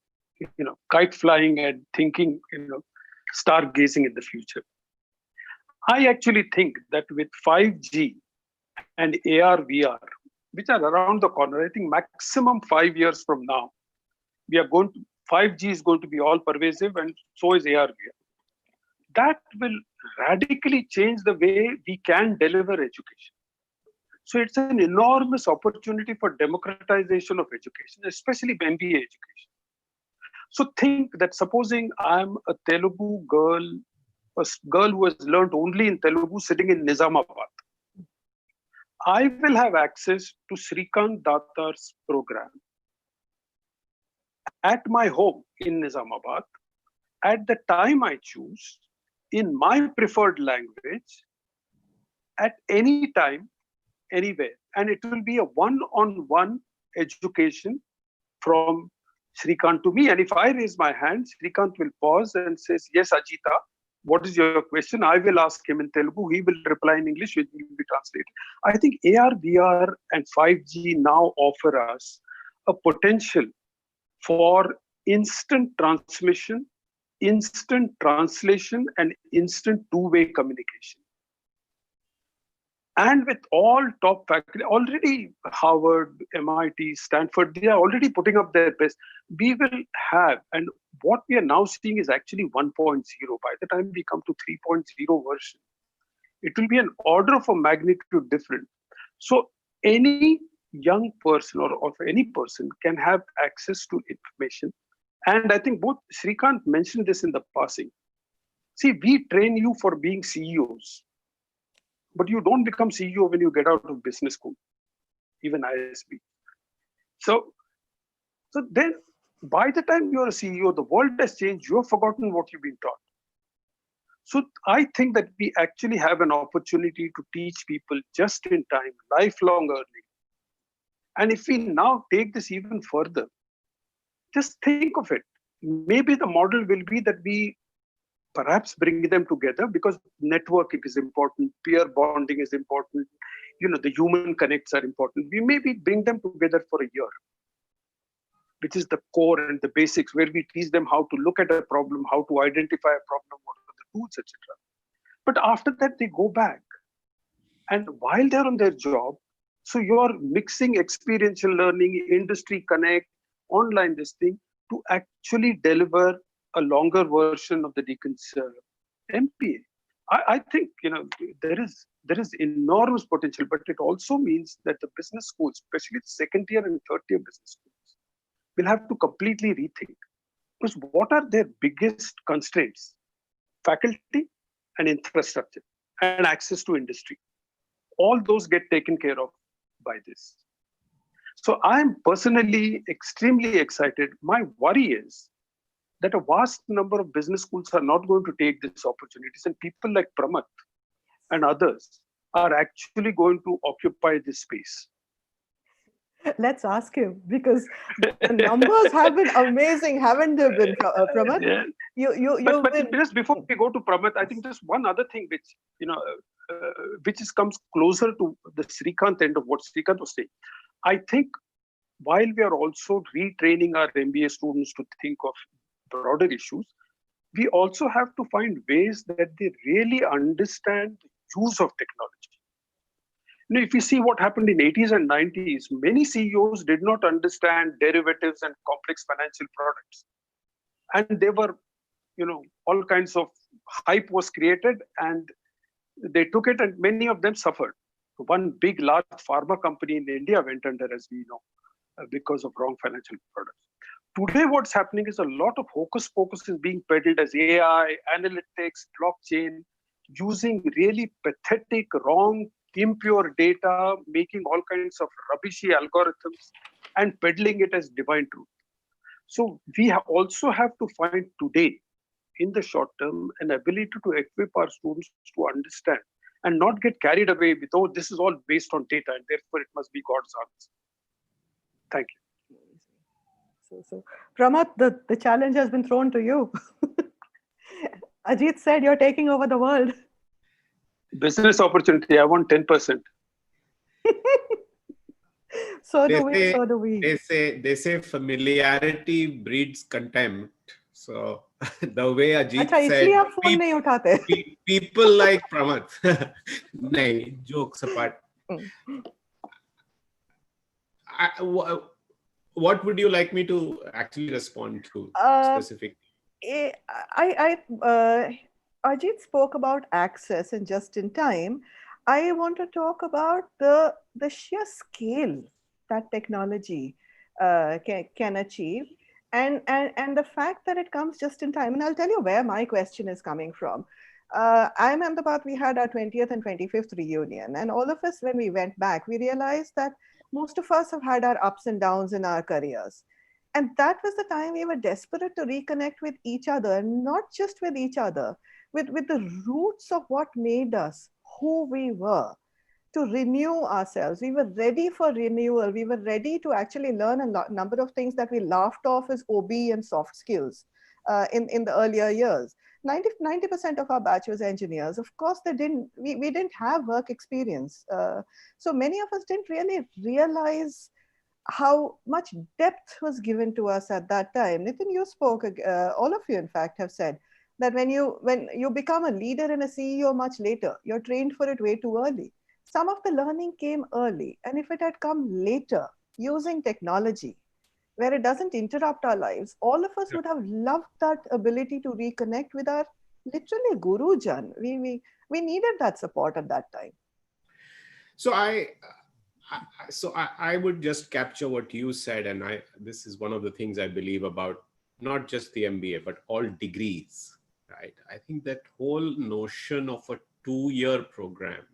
Speaker 3: kite flying and thinking, stargazing in the future. I actually think that with 5G and AR, VR, which are around the corner, I think maximum 5 years from now, 5G is going to be all pervasive, and so is AR, VR. That will radically change the way we can deliver education. So it's an enormous opportunity for democratization of education, especially MBA education. So think that supposing I'm a Telugu girl, a girl who has learned only in Telugu sitting in Nizamabad. I will have access to Srikant Datar's program at my home in Nizamabad at the time I choose, in my preferred language, at any time, anywhere. And it will be a one-on-one education from Srikant to me. And if I raise my hand, Srikant will pause and says, yes, Ajita, what is your question? I will ask him in Telugu. He will reply in English, which will be translated. I think AR, VR, and 5G now offer us a potential for instant transmission, instant translation, and instant two-way communication. And with all top faculty, already Harvard, MIT, Stanford, they are already putting up their best. We will have, and what we are now seeing is actually 1.0. By the time we come to 3.0 version, it will be an order of a magnitude different. So any young person or any person can have access to information. And I think both Srikant mentioned this in the passing. See, we train you for being CEOs. But you don't become CEO when you get out of business school, even ISB. So then by the time you're a CEO, the world has changed. You have forgotten what you've been taught. So I think that we actually have an opportunity to teach people just in time, lifelong learning. And if we now take this even further, just think of it. Maybe the model will be that we perhaps bring them together, because networking is important, peer bonding is important, the human connects are important. We maybe bring them together for a year, which is the core and the basics, where we teach them how to look at a problem, how to identify a problem, what are the tools, etc. But after that, they go back. And while they're on their job, so you're mixing experiential learning, industry connect, online this thing, to actually deliver a longer version of the Deacon's MBA. I think there is enormous potential, but it also means that the business schools, especially the second tier and third tier business schools, will have to completely rethink. Because what are their biggest constraints? Faculty and infrastructure and access to industry. All those get taken care of by this. So I'm personally extremely excited. My worry is that a vast number of business schools are not going to take these opportunities, and people like Pramath and others are actually going to occupy this space.
Speaker 5: Let's ask him, because the numbers have been amazing, haven't they been, Pramath?
Speaker 3: Yeah. But just before we go to Pramath, I think just one other thing which comes closer to the Srikant end of what Srikant was saying. I think while we are also retraining our MBA students to think of broader issues, we also have to find ways that they really understand the use of technology. If you see what happened in 80s and 90s, many CEOs did not understand derivatives and complex financial products. And they were, all kinds of hype was created, and they took it, and many of them suffered. One big, large pharma company in India went under, as we know, because of wrong financial products. Today, what's happening is a lot of hocus pocus is being peddled as AI, analytics, blockchain, using really pathetic, wrong, impure data, making all kinds of rubbishy algorithms and peddling it as divine truth. So we also have to find today, in the short term, an ability to equip our students to understand and not get carried away with, oh, this is all based on data and therefore it must be God's answer. Thank you.
Speaker 5: So Pramath, the challenge has been thrown to you. Ajit said you're taking over the world.
Speaker 3: Business opportunity, I want 10%.
Speaker 5: So
Speaker 8: They
Speaker 5: do we,
Speaker 8: say,
Speaker 5: so do we.
Speaker 8: they say familiarity breeds contempt. So the way Ajit
Speaker 5: अच्छा,
Speaker 8: said,
Speaker 5: इसलिए आप phone नहीं उठाते.
Speaker 8: people like Pramath. Nahi, jokes apart. What would you like me to actually respond to specifically?
Speaker 5: Ajit spoke about access and just in time. I want to talk about the sheer scale that technology can achieve, and the fact that it comes just in time. And I'll tell you where my question is coming from. I am Ahmedabad. We had our 20th and 25th reunion, and all of us, when we went back, we realized that most of us have had our ups and downs in our careers. And that was the time we were desperate to reconnect with each other, and not just with each other, with the roots of what made us who we were, to renew ourselves. We were ready for renewal. We were ready to actually learn a number of things that we laughed off as OB and soft skills in the earlier years. 90% of our batch was engineers. Of course, we didn't have work experience. So many of us didn't really realize how much depth was given to us at that time. Nitin, you spoke, all of you in fact have said that when you become a leader and a CEO much later, you're trained for it way too early. Some of the learning came early, and if it had come later using technology, where it doesn't interrupt our lives, all of us would have loved that ability to reconnect with our literally Gurujan. We needed that support at that time.
Speaker 8: So I would just capture what you said, and this is one of the things I believe about not just the MBA, but all degrees, right? I think that whole notion of a 2-year program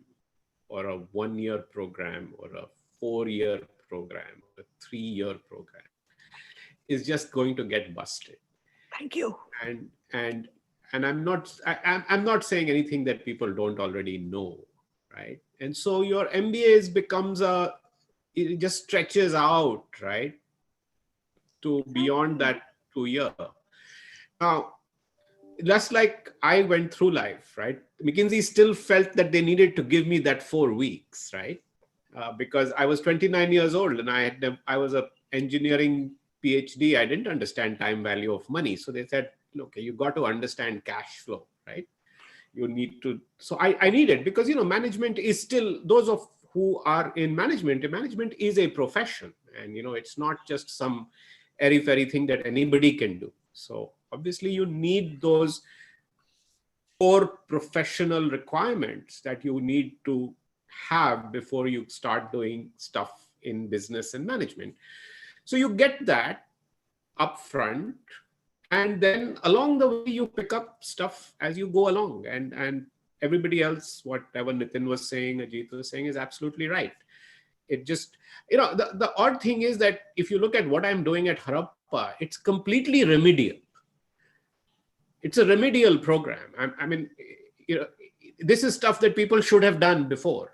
Speaker 8: or a 1-year program or a 4-year program, or a 3-year program is just going to get busted.
Speaker 5: Thank you.
Speaker 8: And I'm not saying anything that people don't already know, right? And so your MBA becomes it just stretches out, right, to beyond that 2-year. Now, that's like I went through life, right? McKinsey still felt that they needed to give me that 4 weeks, right? Because I was 29 years old and I was a engineering PhD. I didn't understand time value of money. So they said, look, you got to understand cash flow, right? You need to, so I need it because, management is still, those of who are in management is a profession. And, it's not just some airy-fairy thing that anybody can do. So obviously you need those core professional requirements that you need to have before you start doing stuff in business and management. So you get that upfront. And then along the way, you pick up stuff as you go along. And everybody else, whatever Nitin was saying, Ajit was saying is absolutely right. It just, the odd thing is that if you look at what I'm doing at Harappa, it's completely remedial. It's a remedial program. I mean, this is stuff that people should have done before.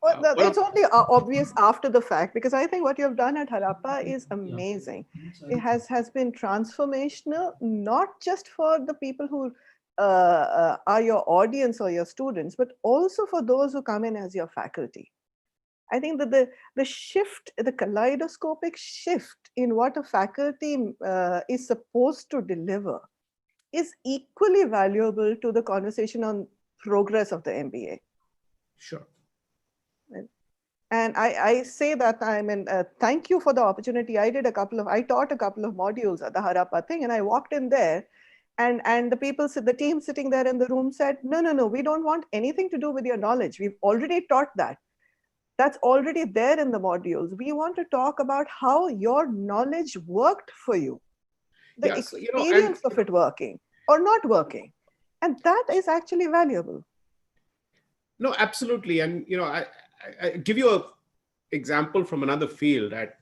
Speaker 5: It's only obvious after the fact, because I think what you have done at Harappa is amazing. It has been transformational, not just for the people who are your audience or your students, but also for those who come in as your faculty. I think that the shift, the kaleidoscopic shift in what a faculty is supposed to deliver is equally valuable to the conversation on progress of the MBA.
Speaker 8: Sure.
Speaker 5: And I say that, thank you for the opportunity. I taught a couple of modules at the Harappa thing, and I walked in there, and the team sitting there in the room said, no, we don't want anything to do with your knowledge. We've already taught that. That's already there in the modules. We want to talk about how your knowledge worked for you, the experience of it working or not working. And that is actually valuable.
Speaker 8: No, absolutely. And, I give you an example from another field at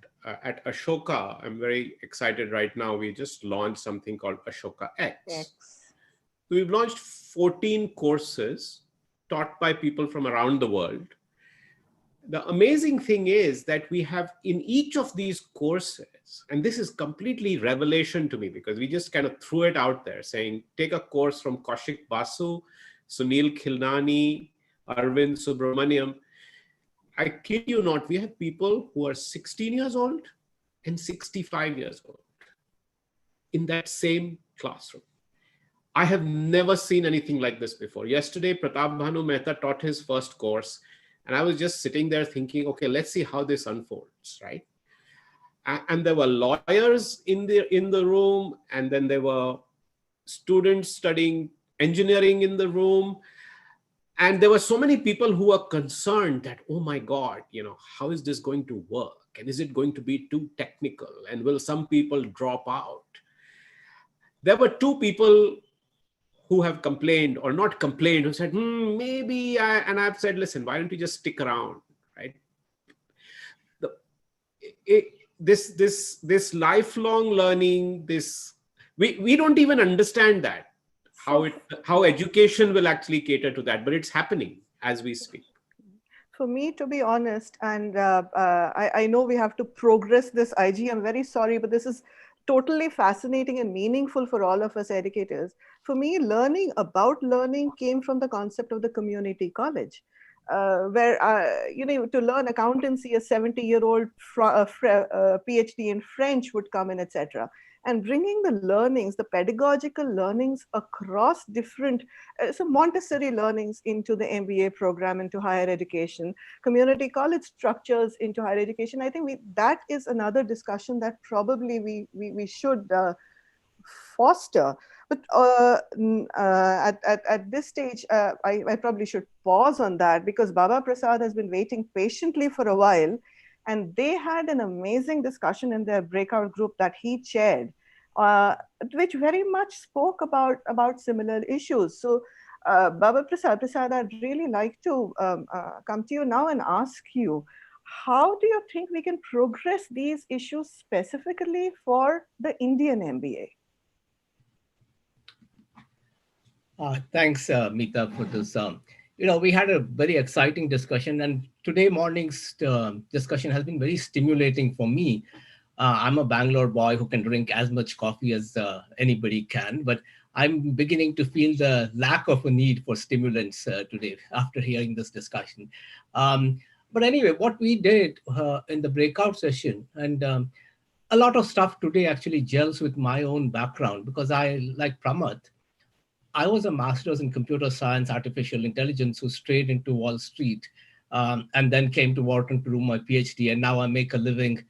Speaker 8: Ashoka. I'm very excited right now. We just launched something called Ashoka X. We've launched 14 courses taught by people from around the world. the amazing thing is that we have in each of these courses, and this is completely revelation to me because we just kind of threw it out there saying, take a course from Kaushik Basu, Sunil Khilnani, Arvind Subramaniam. I kid you not, we have people who are 16 years old and 65 years old in that same classroom. I have never seen anything like this before. Yesterday, Pratap Bhanu Mehta taught his first course, and I was just sitting there thinking, okay, let's see how this unfolds, right? And there were lawyers in the room, and then there were students studying engineering in the room. And there were so many people who were concerned that, oh my God, how is this going to work? And is it going to be too technical? And will some people drop out? There were two people who have complained or not complained, who said, maybe, and I've said, listen, why don't you just stick around, right? This lifelong learning, we don't even understand that, how education will actually cater to that, but it's happening as we speak.
Speaker 5: For me, to be honest, and I know we have to progress this, IG, I'm very sorry, but this is totally fascinating and meaningful for all of us educators. For me, learning about learning came from the concept of the community college, where, to learn accountancy, a 70-year-old PhD in French would come in, etc. And bringing the learnings, the pedagogical learnings across different, so Montessori learnings into the MBA program, into higher education, community college structures into higher education. I think that is another discussion that probably we should foster. But at this stage, I probably should pause on that because Baba Prasad has been waiting patiently for a while. And they had an amazing discussion in their breakout group that he chaired, which very much spoke about similar issues. So Baba Prasad, I'd really like to come to you now and ask you, how do you think we can progress these issues specifically for the Indian MBA?
Speaker 1: Thanks, Meeta, for this. We had a very exciting discussion, and today morning's discussion has been very stimulating for me. I'm a Bangalore boy who can drink as much coffee as anybody can, but I'm beginning to feel the lack of a need for stimulants today after hearing this discussion. But anyway, what we did in the breakout session, and a lot of stuff today actually gels with my own background because like Pramath, I was a master's in computer science, artificial intelligence, who strayed into Wall Street and then came to Wharton to do my PhD. And now I make a living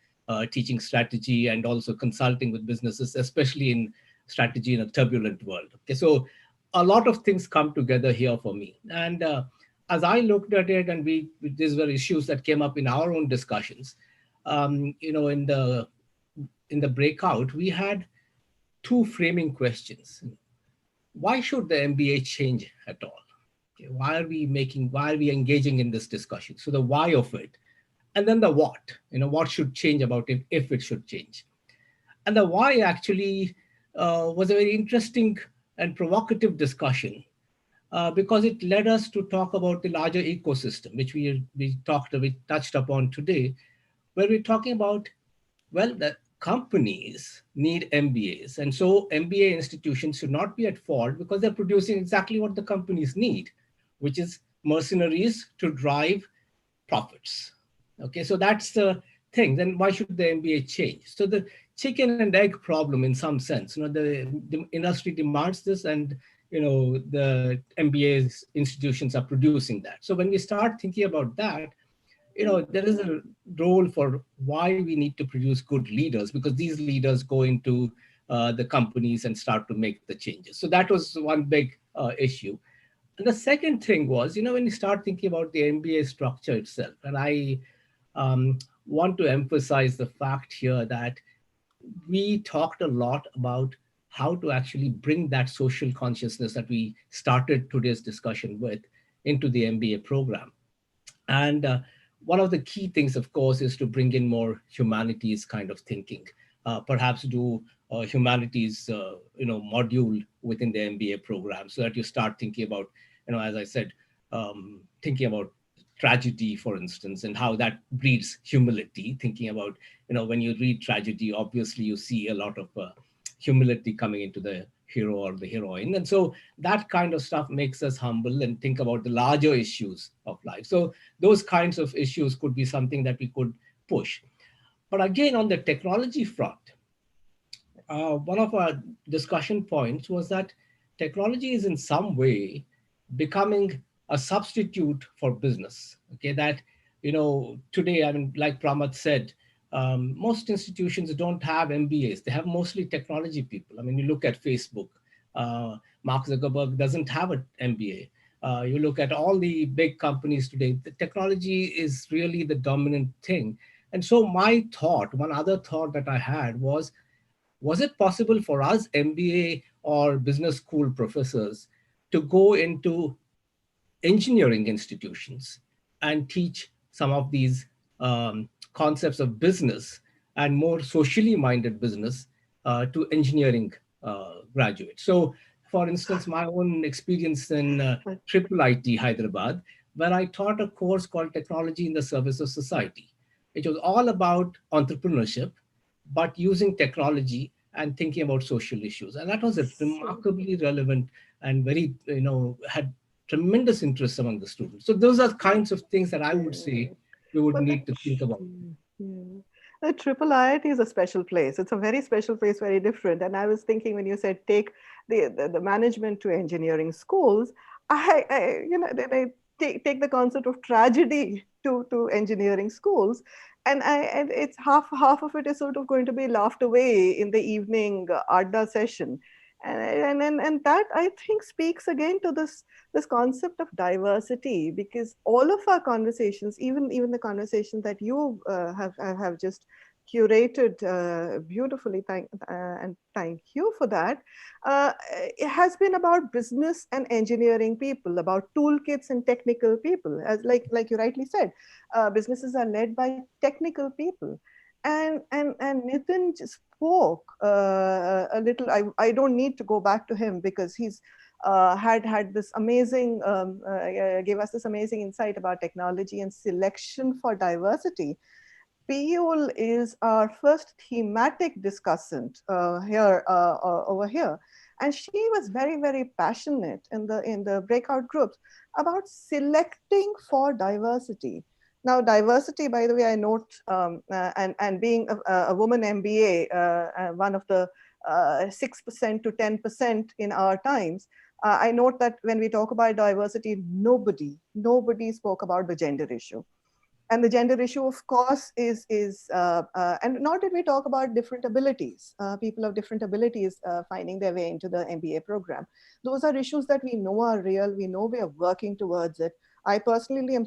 Speaker 1: teaching strategy and also consulting with businesses, especially in strategy in a turbulent world. Okay, so a lot of things come together here for me. And as I looked at it, and these were issues that came up in our own discussions, in the breakout, we had two framing questions. Why should the MBA change at all? Okay, why are we engaging in this discussion? So the why of it, and then the what, what should change about it if it should change. And the why actually was a very interesting and provocative discussion because it led us to talk about the larger ecosystem, which we touched upon today, where we're talking about, well, the companies need MBAs. And so MBA institutions should not be at fault because they're producing exactly what the companies need, which is mercenaries to drive profits. Okay, so that's the thing. Then why should the MBA change? So the chicken and egg problem in some sense, the industry demands this, and the MBA institutions are producing that. So when we start thinking about that, there is a role for why we need to produce good leaders, because these leaders go into the companies and start to make the changes. So that was one big issue. And the second thing was, when you start thinking about the MBA structure itself, and I want to emphasize the fact here that we talked a lot about how to actually bring that social consciousness that we started today's discussion with into the MBA program. And one of the key things, of course, is to bring in more humanities kind of thinking, perhaps do humanities, module within the MBA program so that you start thinking about, as I said, thinking about tragedy, for instance, and how that breeds humility. Thinking about, when you read tragedy, obviously you see a lot of humility coming into the hero or the heroine. And so that kind of stuff makes us humble and think about the larger issues of life. So those kinds of issues could be something that we could push. But again, on the technology front, one of our discussion points was that technology is in some way becoming a substitute for business. Okay, that, today, I mean, like Pramath said, most institutions don't have MBAs. They have mostly technology people. I mean, you look at Facebook, Mark Zuckerberg doesn't have an MBA. You look at all the big companies today, the technology is really the dominant thing. And so one other thought that I had was it possible for us MBA or business school professors to go into engineering institutions and teach some of these concepts of business and more socially minded business to engineering graduates? So, for instance, my own experience in Triple IT Hyderabad, where I taught a course called Technology in the Service of Society, which was all about entrepreneurship, but using technology and thinking about social issues. And that was a remarkably relevant and very, had tremendous interest among the students. So those are kinds of things that I would say we would
Speaker 5: But
Speaker 1: need to think about.
Speaker 5: the Triple IIT is a special place. It's a very special place, very different. And I was thinking when you said take the management to engineering schools, they take the concept of tragedy to engineering schools, and it's half of it is sort of going to be laughed away in the evening Adda session. And that I think speaks again to this concept of diversity, because all of our conversations, even the conversation that you have just curated beautifully, and thank you for that. It has been about business and engineering people, about toolkits and technical people, as like you rightly said, businesses are led by technical people. And Nitin just spoke a little. I don't need to go back to him because he's had this amazing gave us this amazing insight about technology and selection for diversity. Piyul is our first thematic discussant over here, and she was very passionate in the breakout groups about selecting for diversity. Now, diversity, by the way, I note, and being a woman MBA, one of the 6% to 10% in our times, I note that when we talk about diversity, nobody spoke about the gender issue. And the gender issue, of course, is and nor did we talk about different abilities, people of different abilities finding their way into the MBA program. Those are issues that we know are real. We know we are working towards it. I personally am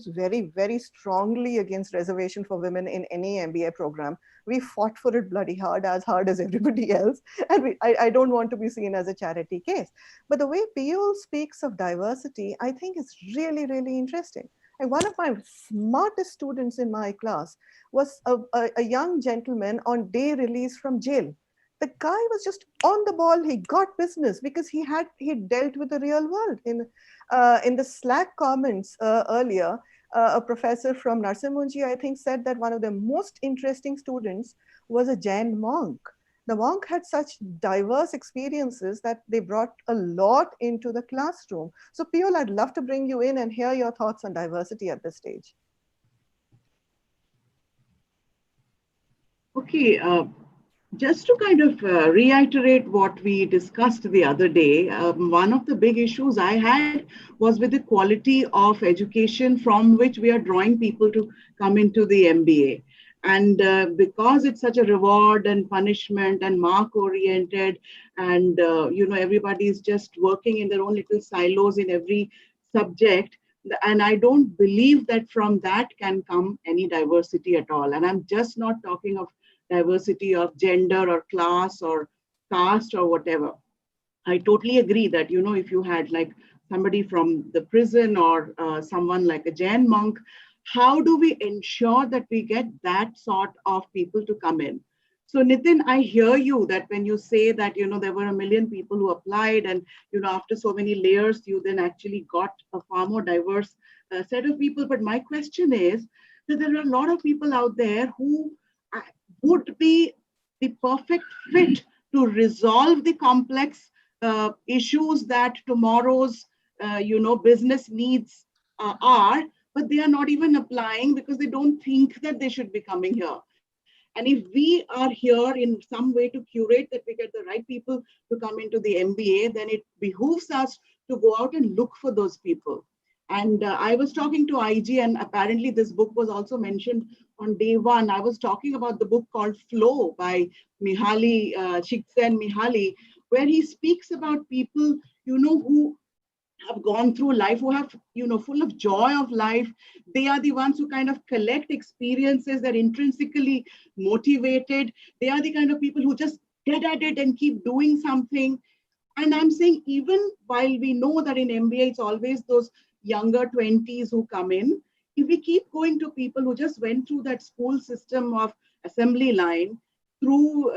Speaker 5: very strongly against reservation for women in any MBA program. We fought for it bloody hard as everybody else. And I don't want to be seen as a charity case. But the way Piyul speaks of diversity, I think is really interesting. And one of my smartest students in my class was a young gentleman on day release from jail. The guy was just on the ball. He got business because he dealt with the real world. In the Slack comments earlier, a professor from Narsimmunji, I think, said that one of the most interesting students was a Jain monk. The monk had such diverse experiences that they brought a lot into the classroom. So Piyul, I'd love to bring you in and hear your thoughts on diversity at this stage.
Speaker 9: Okay, just to kind of reiterate what we discussed the other day, one of the big issues I had was with the quality of education from which we are drawing people to come into the MBA. And because it's such a reward and punishment and mark oriented, and everybody is just working in their own little silos in every subject, and I don't believe that from that can come any diversity at all. And I'm just not talking of diversity of gender or class or caste or whatever. I totally agree that, if you had like somebody from the prison or someone like a Jain monk, how do we ensure that we get that sort of people to come in? So Nitin, I hear you that when you say that, there were 1 million people who applied and, after so many layers, you then actually got a far more diverse set of people. But my question is that there are a lot of people out there who would be the perfect fit to resolve the complex issues that tomorrow's, business needs are, but they are not even applying because they don't think that they should be coming here. And if we are here in some way to curate that we get the right people to come into the MBA, then it behooves us to go out and look for those people. And I was talking to IG, and apparently this book was also mentioned on day one. I was talking about the book called Flow by Mihaly, Csikszentmihalyi, where he speaks about people, who have gone through life, who have, full of joy of life. They are the ones who kind of collect experiences. They're intrinsically motivated. They are the kind of people who just get at it and keep doing something. And I'm saying, even while we know that in MBA, it's always those younger 20s who come in, if we keep going to people who just went through that school system of assembly line through,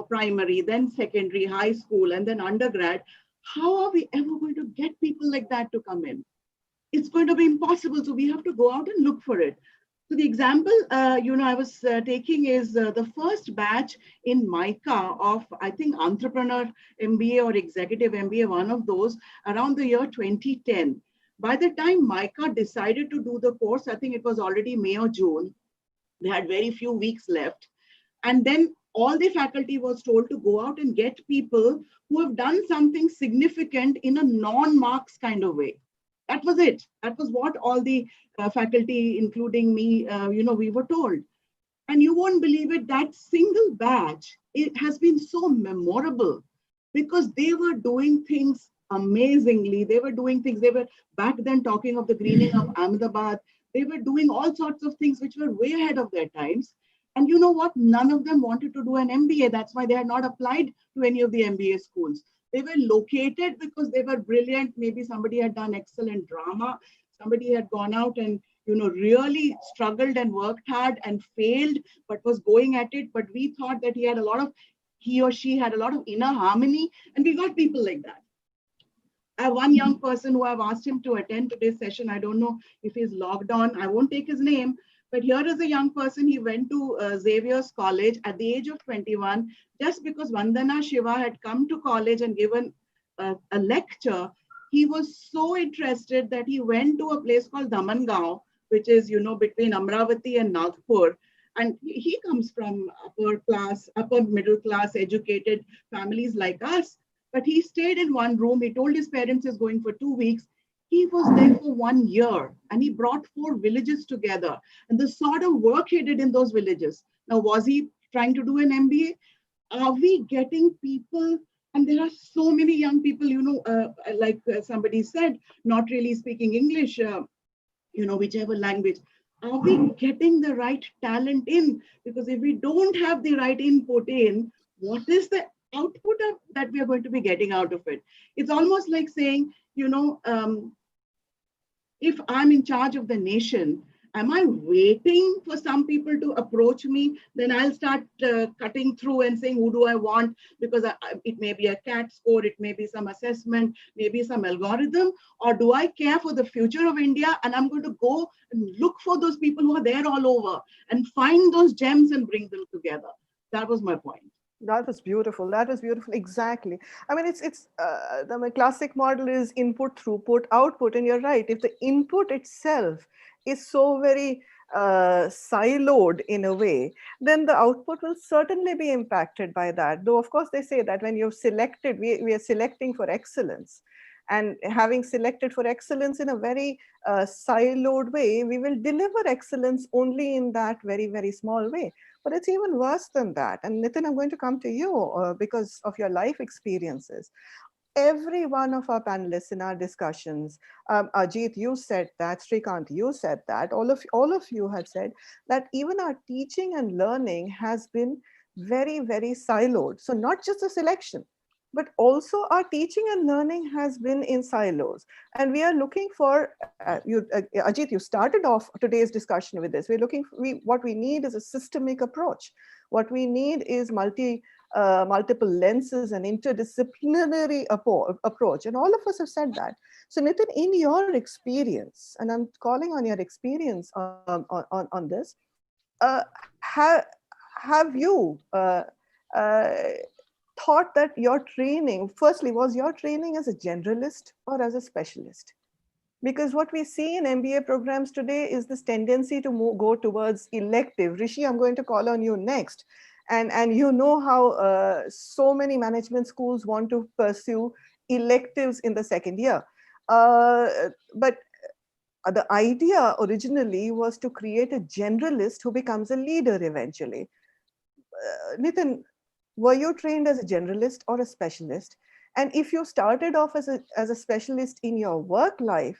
Speaker 9: primary, then secondary, high school, and then undergrad, how are we ever going to get people like that to come in? It's going to be impossible. So we have to go out and look for it. So the example, I was taking is the first batch in MICA of, I think, Entrepreneur MBA or Executive MBA, one of those, around the year 2010. By the time MICA decided to do the course, I think it was already May or June. They had very few weeks left. And then all the faculty was told to go out and get people who have done something significant in a non-marks kind of way. That was it. That was what all the faculty, including me, we were told. And you won't believe it, that single batch, it has been so memorable because they were doing things amazingly. They were doing things, they were back then talking of the greening of Ahmedabad. They were doing all sorts of things which were way ahead of their times. And you know what? None of them wanted to do an MBA. That's why they had not applied to any of the MBA schools. They were located because they were brilliant. Maybe somebody had done excellent drama. Somebody had gone out and, really struggled and worked hard and failed, but was going at it. But we thought that he or she had a lot of inner harmony. And we got people like that. I have one young person who I've asked him to attend today's session. I don't know if he's logged on. I won't take his name. But here is a young person. He went to Xavier's College at the age of 21, just because Vandana Shiva had come to college and given a lecture. He was so interested that he went to a place called Damangaon, which is, between Amravati and Nagpur. And he comes from upper middle class, educated families like us. But he stayed in one room. He told his parents he's going for 2 weeks. He was there for 1 year and he brought 4 villages together and the sort of work he did in those villages. Now, was he trying to do an MBA? Are we getting people? And there are so many young people, like somebody said, not really speaking English, whichever language. Are we getting the right talent in? Because if we don't have the right input in, what is the output that we are going to be getting out of it? It's almost like saying, if I'm in charge of the nation, am I waiting for some people to approach me? Then I'll start cutting through and saying, who do I want? Because it may be a CAT score, it may be some assessment, maybe some algorithm, or do I care for the future of India? And I'm going to go and look for those people who are there all over and find those gems and bring them together. That was my point.
Speaker 5: That was beautiful. That was beautiful. Exactly. I mean, the classic model is input, throughput, output. And you're right. If the input itself is so very siloed in a way, then the output will certainly be impacted by that. Though, of course, they say that when you've selected, we are selecting for excellence. And having selected for excellence in a very siloed way, we will deliver excellence only in that very, very small way. But it's even worse than that. And Nitin, I'm going to come to you because of your life experiences. Every one of our panelists in our discussions, Ajit, you said that, Srikant, you said that, all of you had said that even our teaching and learning has been very, very siloed. So not just the selection, but also our teaching and learning has been in silos. And we are looking for, Ajit, you started off today's discussion with this. We're looking, what we need is a systemic approach. What we need is multiple lenses and interdisciplinary approach. And all of us have said that. So Nitin, in your experience, and I'm calling on your experience on this, have you thought that your training, firstly, was your training as a generalist or as a specialist? Because what we see in MBA programs today is this tendency to go towards elective. Rishi, I'm going to call on you next. And you know how so many management schools want to pursue electives in the second year. But the idea originally was to create a generalist who becomes a leader eventually. Nitin, were you trained as a generalist or a specialist? And if you started off as a specialist in your work life,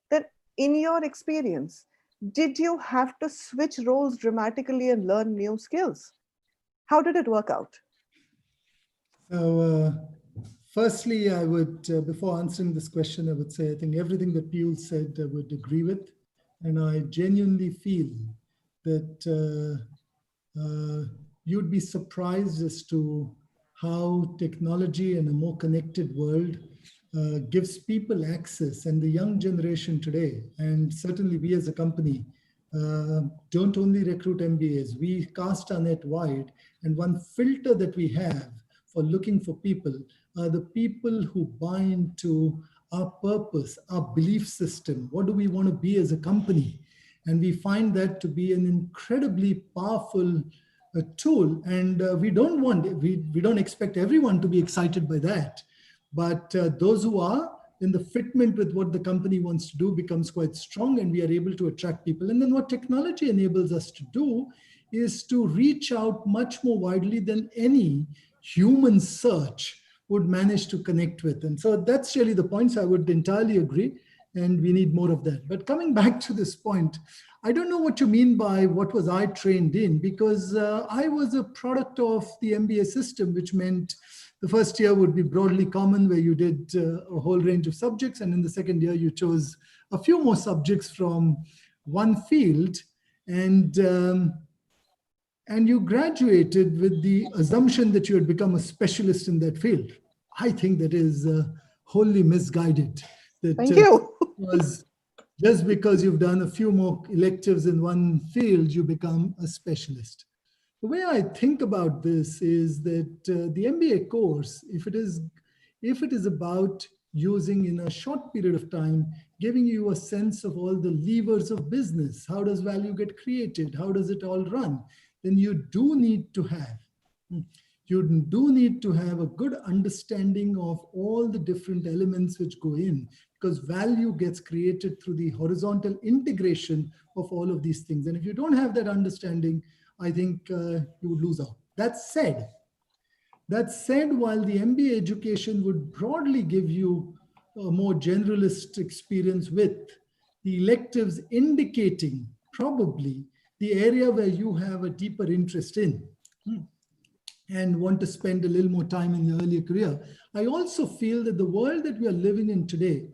Speaker 5: then in your experience, did you have to switch roles dramatically and learn new skills? How did it work out?
Speaker 7: So, firstly, I would, before answering this question, I would say I think everything that Piyush said I would agree with. And I genuinely feel that you'd be surprised as to how technology and a more connected world gives people access, and the young generation today, and certainly we as a company, don't only recruit MBAs, we cast our net wide, and one filter that we have for looking for people are the people who bind to our purpose, our belief system. What do we want to be as a company? And we find that to be an incredibly powerful tool. And we don't expect everyone to be excited by that. But those who are in the fitment with what the company wants to do becomes quite strong, and we are able to attract people. And then what technology enables us to do is to reach out much more widely than any human search would manage to connect with. And so that's really the points. I would entirely agree. And we need more of that. But coming back to this point, I don't know what you mean by what was I trained in, because I was a product of the MBA system, which meant the first year would be broadly common, where you did a whole range of subjects. And in the second year, you chose a few more subjects from one field. And you graduated with the assumption that you had become a specialist in that field. I think that is wholly misguided. That,
Speaker 5: Thank you.
Speaker 7: was just because you've done a few more electives in one field, you become a specialist. The way I think about this is that the MBA course, if it is about using in a short period of time, giving you a sense of all the levers of business, how does value get created, how does it all run, then you do need to have a good understanding of all the different elements which go in, because value gets created through the horizontal integration of all of these things. And if you don't have that understanding, I think you would lose out. That said, while the MBA education would broadly give you a more generalist experience, with the electives indicating probably the area where you have a deeper interest in and want to spend a little more time in your earlier career, I also feel that the world that we are living in today,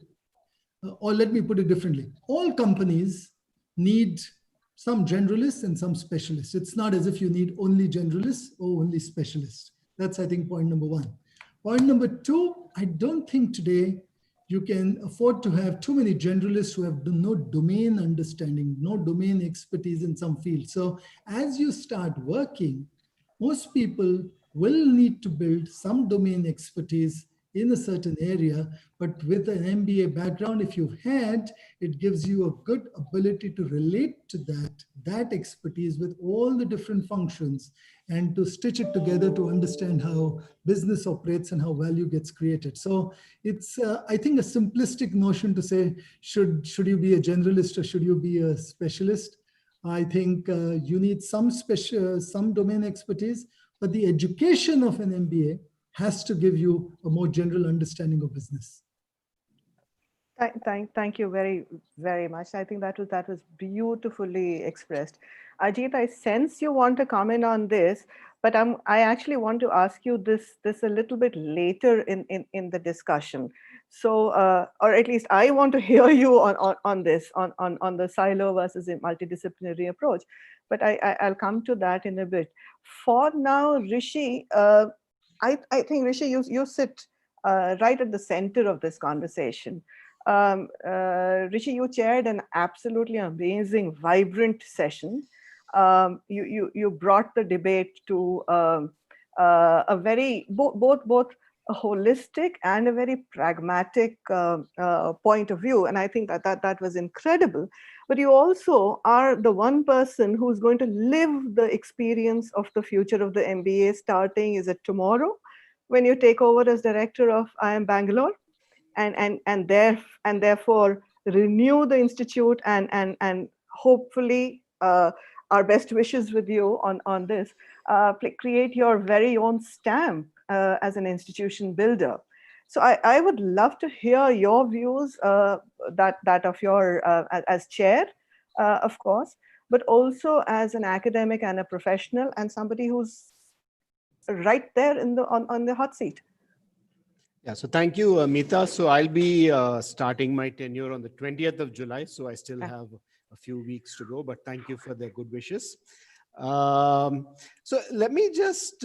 Speaker 7: or let me put it differently, all companies need some generalists and some specialists. It's not as if you need only generalists or only specialists. That's, I think, point number one. Point number two, I don't think today you can afford to have too many generalists who have no domain understanding, no domain expertise in some field. So as you start working, most people will need to build some domain expertise in a certain area, but with an MBA background, if you've had, it gives you a good ability to relate to that expertise with all the different functions and to stitch it together to understand how business operates and how value gets created. So it's, I think, a simplistic notion to say, should you be a generalist or should you be a specialist? I think you need some domain expertise, but the education of an MBA has to give you a more general understanding of business.
Speaker 5: Thank you very, very much. I think that was beautifully expressed. Ajit, I sense you want to comment on this, but I actually want to ask you this a little bit later in the discussion. So, or at least I want to hear you on this, on the silo versus a multidisciplinary approach. But I'll come to that in a bit. For now, Rishi, I think Rishi, you sit right at the center of this conversation. Rishi, you chaired an absolutely amazing, vibrant session. You brought the debate to a very both a holistic and a very pragmatic point of view, and I think that was incredible. But you also are the one person who's going to live the experience of the future of the MBA starting, is it tomorrow, when you take over as director of IIM Bangalore, and therefore renew the institute and hopefully our best wishes with you on this, create your very own stamp as an institution builder. So I would love to hear your views, that of your as chair, of course, but also as an academic and a professional and somebody who's right there on the hot seat.
Speaker 8: Yeah, so thank you, Meeta. So I'll be starting my tenure on the 20th of July. So I still have a few weeks to go, but thank you for the good wishes. So let me just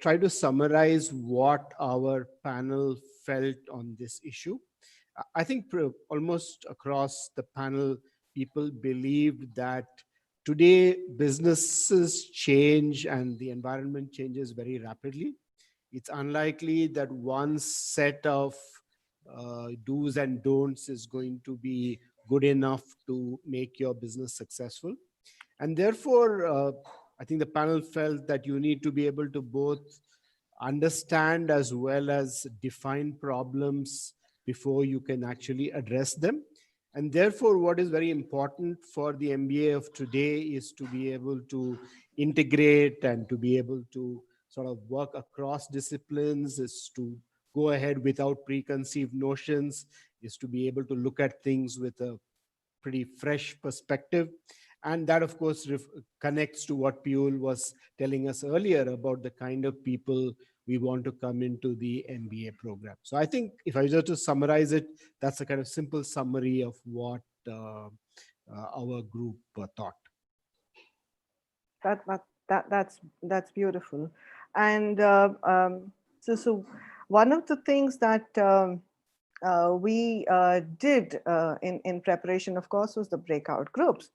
Speaker 8: try to summarize what our panel felt on this issue. I think almost across the panel, people believed that today businesses change and the environment changes very rapidly. It's unlikely that one set of do's and don'ts is going to be good enough to make your business successful. And therefore, I think the panel felt that you need to be able to both understand as well as define problems before you can actually address them. And therefore, what is very important for the MBA of today is to be able to integrate and to be able to sort of work across disciplines, is to go ahead without preconceived notions, is to be able to look at things with a pretty fresh perspective. And that, of course, connects to what Piyul was telling us earlier about the kind of people we want to come into the MBA program. So I think if I were to summarize it, that's a kind of simple summary of what our group thought.
Speaker 5: That's beautiful. And so one of the things that we did in preparation, of course, was the breakout groups.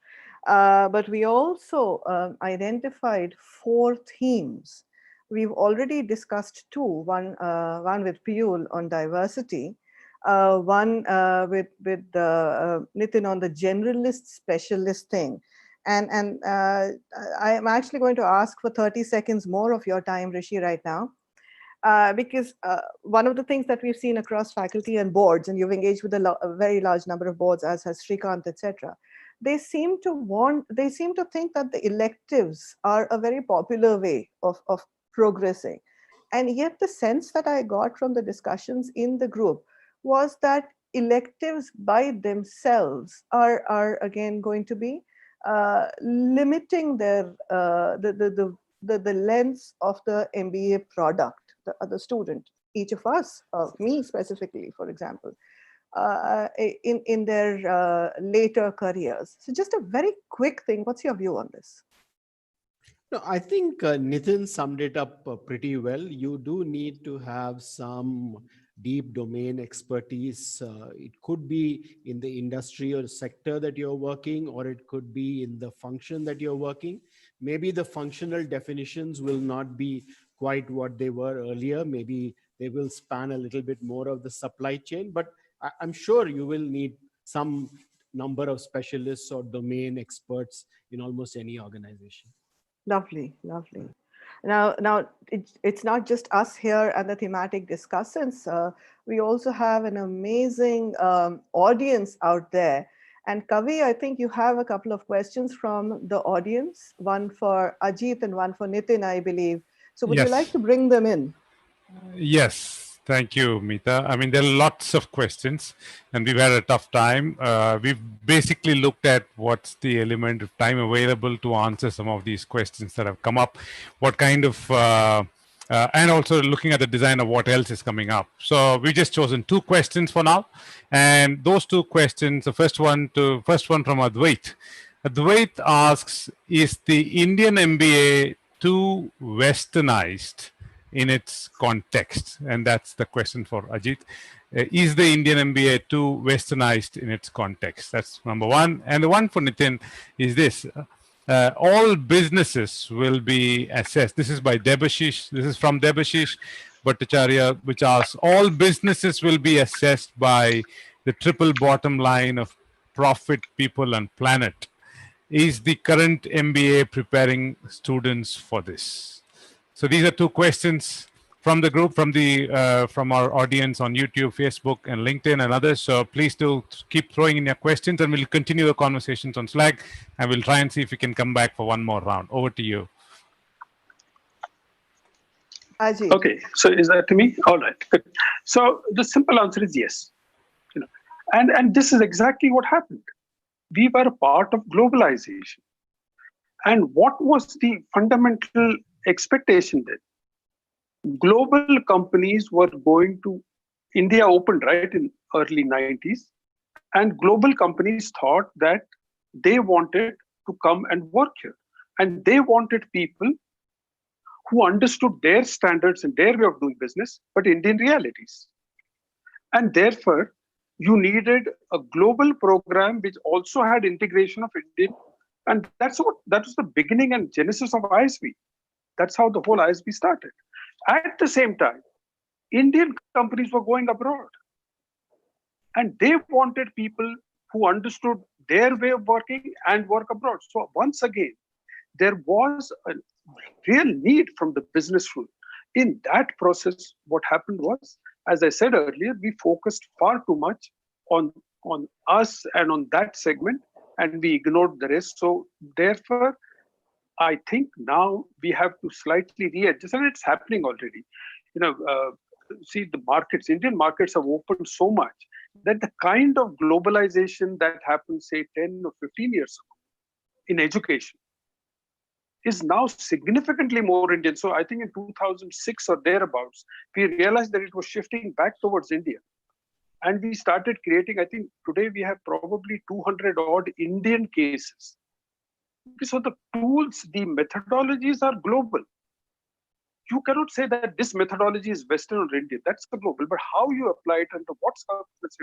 Speaker 5: But we also identified 4 themes. We've already discussed 2, one with Piyul on diversity, one with Nitin on the generalist specialist thing. And I'm actually going to ask for 30 seconds more of your time, Rishi, right now. Because one of the things that we've seen across faculty and boards, and you've engaged with a very large number of boards, as has Srikanth, etc., they seem to think that the electives are a very popular way of progressing. And yet the sense that I got from the discussions in the group was that electives by themselves are again going to be limiting their the length of the MBA product, the student, each of us, me specifically, for example, in their later careers. So just a very quick thing, what's your view on this?
Speaker 8: No, I think Nitin summed it up pretty well. You do need to have some deep domain expertise. It could be in the industry or sector that you're working, or it could be in the function that you're working. Maybe the functional definitions will not be quite what they were earlier. Maybe they will span a little bit more of the supply chain, but I'm sure you will need some number of specialists or domain experts in almost any organization.
Speaker 5: Lovely, lovely. Now it's not just us here and the thematic discussants. We also have an amazing audience out there. And Kavi, I think you have a couple of questions from the audience, one for Ajit and one for Nitin, I believe. So would you like to bring them in?
Speaker 4: Yes. Thank you, Meeta. I mean, there are lots of questions, and we've had a tough time. We've basically looked at what's the element of time available to answer some of these questions that have come up, what kind of, and also looking at the design of what else is coming up. So we've just chosen 2 questions for now, and those 2 questions, the first one from Advait. Advait asks, is the Indian MBA too westernized in its context? And that's the question for Ajit. Is the Indian MBA too westernized in its context? That's number one. And the one for Nitin is this. All businesses will be assessed. This is by Debashish. This is from Debashish Bhattacharya, which asks, all businesses will be assessed by the triple bottom line of profit, people, and planet. Is the current MBA preparing students for this? So these are 2 questions from the group, from our audience on YouTube, Facebook, and LinkedIn, and others. So please do keep throwing in your questions, and we'll continue the conversations on Slack, and we'll try and see if we can come back for one more round. Over to you.
Speaker 5: Ajit.
Speaker 3: Okay, so is that to me? All right, good. So the simple answer is yes. And this is exactly what happened. We were a part of globalization. And what was the fundamental expectation then? Global companies were going to, India opened right in early 90s, and global companies thought that they wanted to come and work here. And they wanted people who understood their standards and their way of doing business, but Indian realities. And therefore, you needed a global program which also had integration of Indian, and that was the beginning and genesis of ISB. That's how the whole ISB started. At the same time, Indian companies were going abroad, and they wanted people who understood their way of working and work abroad. So once again, there was a real need from the business world. In that process, what happened was, as I said earlier, we focused far too much on us and on that segment, and we ignored the rest. So therefore, I think now we have to slightly readjust, and it's happening already. See, the markets, Indian markets have opened so much that the kind of globalization that happened, say, 10 or 15 years ago in education is now significantly more Indian. So I think in 2006 or thereabouts, we realized that it was shifting back towards India. And we started creating, I think today we have probably 200 odd Indian cases. So the tools, the methodologies are global. You cannot say that this methodology is Western or Indian. That's the global. But how you apply it and to what circumstances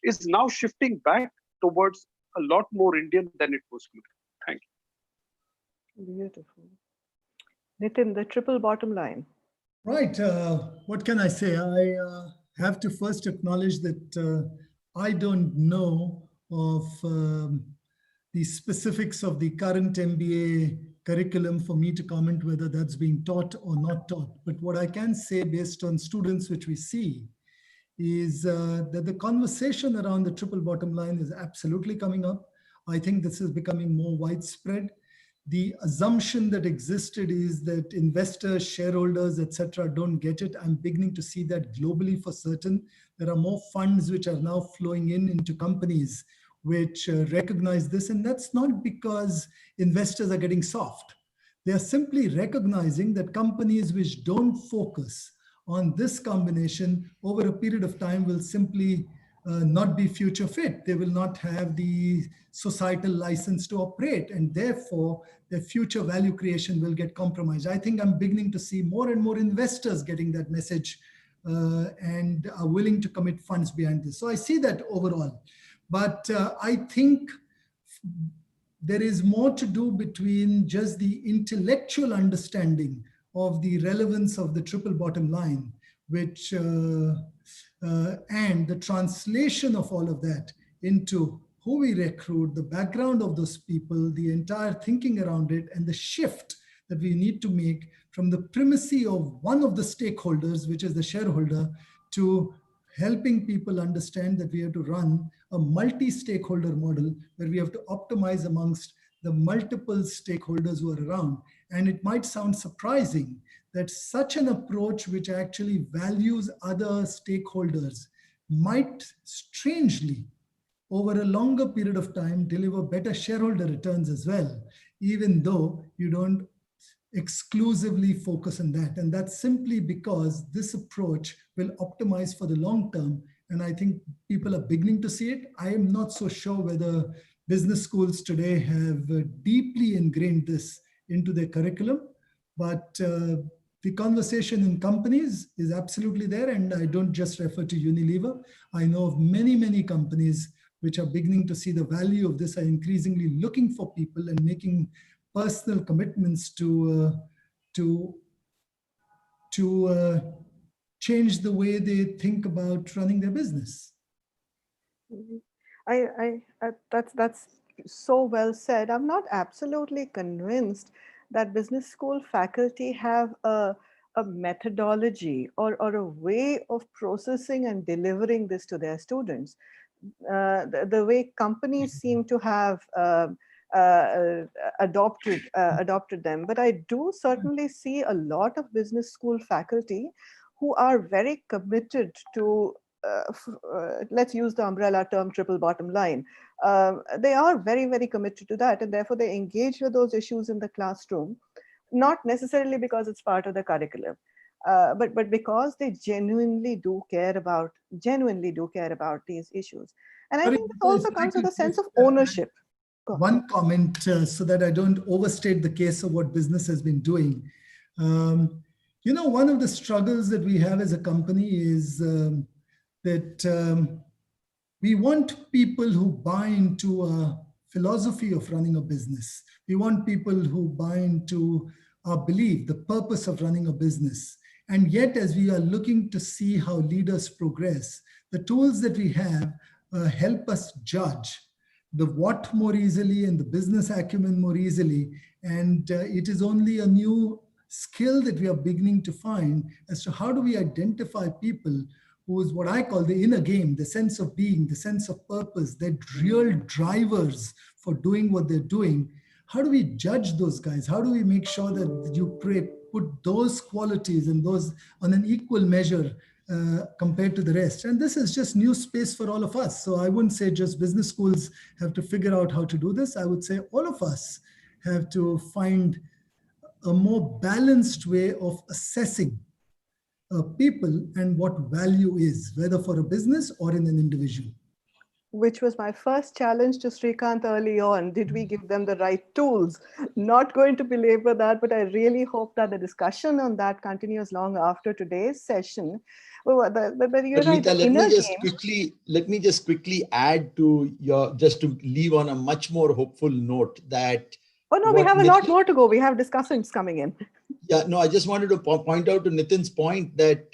Speaker 3: is now shifting back towards a lot more Indian than it was global. Thank you.
Speaker 5: Beautiful. Nitin, the triple bottom line.
Speaker 7: Right. What can I say? I have to first acknowledge that I don't know of the specifics of the current MBA curriculum for me to comment whether that's being taught or not taught. But what I can say based on students which we see is that the conversation around the triple bottom line is absolutely coming up. I think this is becoming more widespread. The assumption that existed is that investors, shareholders, etc., don't get it. I'm beginning to see that globally for certain. There are more funds which are now flowing into companies which recognize this. And that's not because investors are getting soft. They are simply recognizing that companies which don't focus on this combination over a period of time will simply not be future fit. They will not have the societal license to operate, and therefore their future value creation will get compromised. I think I'm beginning to see more and more investors getting that message and are willing to commit funds behind this. So I see that overall. But I think there is more to do between just the intellectual understanding of the relevance of the triple bottom line, which and the translation of all of that into who we recruit, the background of those people, the entire thinking around it, and the shift that we need to make from the primacy of one of the stakeholders, which is the shareholder, to helping people understand that we have to run a multi-stakeholder model where we have to optimize amongst the multiple stakeholders who are around. And it might sound surprising that such an approach, which actually values other stakeholders, might strangely, over a longer period of time, deliver better shareholder returns as well, even though you don't exclusively focus on that. And that's simply because this approach will optimize for the long term. And I think people are beginning to see it. I am not so sure whether business schools today have deeply ingrained this into their curriculum, but the conversation in companies is absolutely there. And I don't just refer to Unilever. I know of many, many companies which are beginning to see the value of this, are increasingly looking for people and making personal commitments to change the way they think about running their business.
Speaker 5: That's so well said. I'm not absolutely convinced that business school faculty have a methodology or a way of processing and delivering this to their students. The way companies seem to have adopted them. But I do certainly see a lot of business school faculty who are very committed to, let's use the umbrella term, triple bottom line. They are very, very committed to that, and therefore they engage with those issues in the classroom, not necessarily because it's part of the curriculum. But because they genuinely do care about these issues. And I think this also comes with a sense of ownership.
Speaker 7: One comment so that I don't overstate the case of what business has been doing. One of the struggles that we have as a company is that we want people who buy into a philosophy of running a business. We want people who buy into our belief, the purpose of running a business. And yet, as we are looking to see how leaders progress, the tools that we have help us judge the what more easily and the business acumen more easily. And it is only a new skill that we are beginning to find as to how do we identify people who is what I call the inner game, the sense of being, the sense of purpose, they're real drivers for doing what they're doing. How do we judge those guys? How do we make sure that you put those qualities and those on an equal measure compared to the rest? And this is just new space for all of us. So I wouldn't say just business schools have to figure out how to do this. I would say all of us have to find a more balanced way of assessing people and what value is, whether for a business or in an individual.
Speaker 5: Which was my first challenge to Srikanth early on. Did we give them the right tools? Not going to belabor that, but I really hope that the discussion on that continues long after today's session. But you're right.
Speaker 6: Meeta, let me just quickly add to just to leave on a much more hopeful note that.
Speaker 5: Oh no, we have a lot more to go. We have discussants coming in.
Speaker 6: Yeah, no, I just wanted to point out to Nitin's point that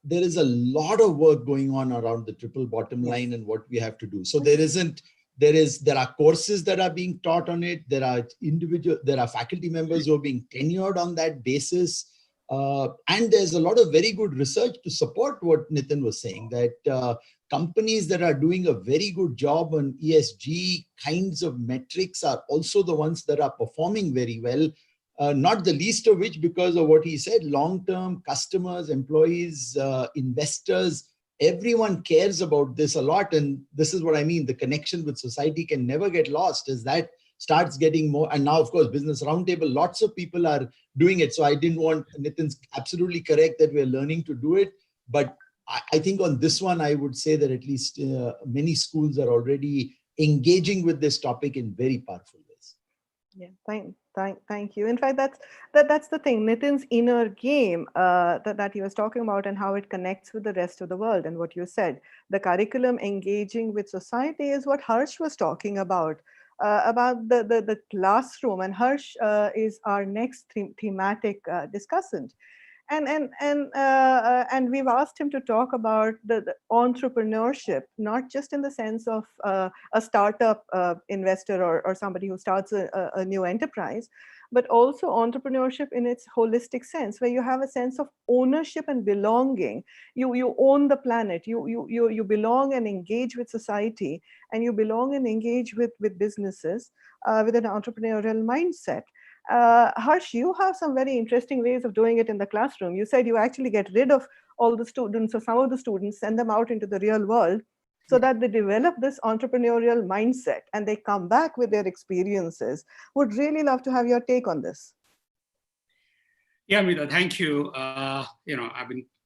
Speaker 6: there is a lot of work going on around the triple bottom line and what we have to do. So there are courses that are being taught on it. There are faculty members who are being tenured on that basis. And there's a lot of very good research to support what Nitin was saying, that companies that are doing a very good job on ESG kinds of metrics are also the ones that are performing very well. Not the least of which, because of what he said, long-term customers, employees, investors, everyone cares about this a lot. And this is what I mean. The connection with society can never get lost as that starts getting more. And now, of course, Business Roundtable, lots of people are doing it. So I didn't want, Nitin's absolutely correct that we're learning to do it. But I think on this one, I would say that at least many schools are already engaging with this topic in very powerful ways.
Speaker 5: Yeah, thank you. In fact, that's the thing. Nitin's inner game that he was talking about and how it connects with the rest of the world. And what you said, the curriculum engaging with society is what Harsh was talking about the classroom. And Harsh is our next thematic discussant. And we've asked him to talk about the entrepreneurship, not just in the sense of a startup investor or somebody who starts a new enterprise, but also entrepreneurship in its holistic sense, where you have a sense of ownership and belonging. You own the planet. You belong and engage with society, and you belong and engage with businesses with an entrepreneurial mindset. Harsh, you have some very interesting ways of doing it in the classroom. You said you actually get rid of all the students or some of the students, send them out into the real world so that they develop this entrepreneurial mindset and they come back with their experiences. Would really love to have your take on this.
Speaker 10: Yeah, Meeta, thank you.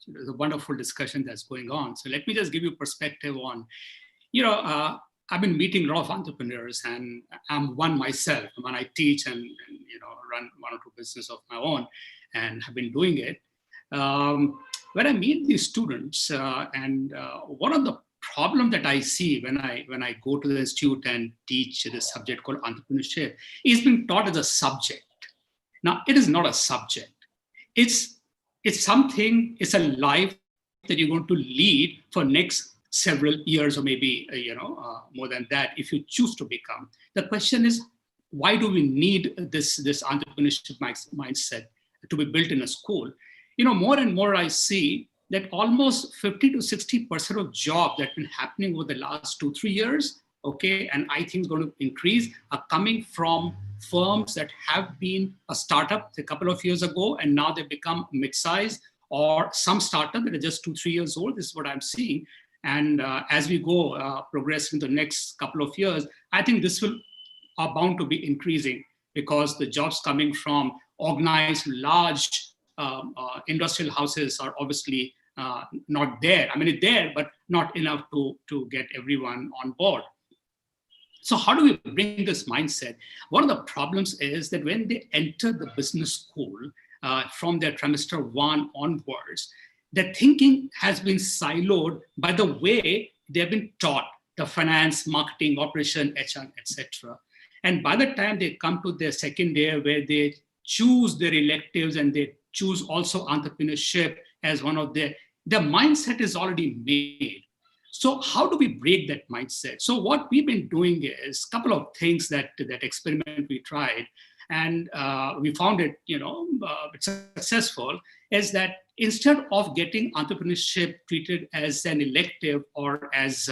Speaker 10: There's a wonderful discussion that's going on. So let me just give you perspective on, I've been meeting a lot of entrepreneurs, and I'm one myself. When I teach and run one or two business of my own, and have been doing it. When I meet these students, one of the problem that I see when I go to the institute and teach this subject called entrepreneurship is being taught as a subject. Now, it is not a subject. It's something. It's a life that you're going to lead for next several years, or maybe more than that, if you choose to become. The question is, why do we need this entrepreneurship mindset to be built in a school? More and more I see that almost 50 to 60% of jobs that have been happening over the last 2-3 years, okay, and I think is going to increase, are coming from firms that have been a startup a couple of years ago, and now they've become mid-sized, or some startup that are just 2-3 years old. This is what I'm seeing. And as we go progress in the next couple of years, I think this are bound to be increasing, because the jobs coming from organized large industrial houses are obviously not there. I mean, it's there, but not enough to get everyone on board. So how do we bring this mindset? One of the problems is that when they enter the business school from their trimester 1 onwards, their thinking has been siloed by the way they've been taught the finance, marketing, operation, HR, etc. And by the time they come to their second year, where they choose their electives and they choose also entrepreneurship as one of their mindset is already made. So how do we break that mindset? So what we've been doing is a couple of things that experiment we tried, and we found it, successful, is that instead of getting entrepreneurship treated as an elective or as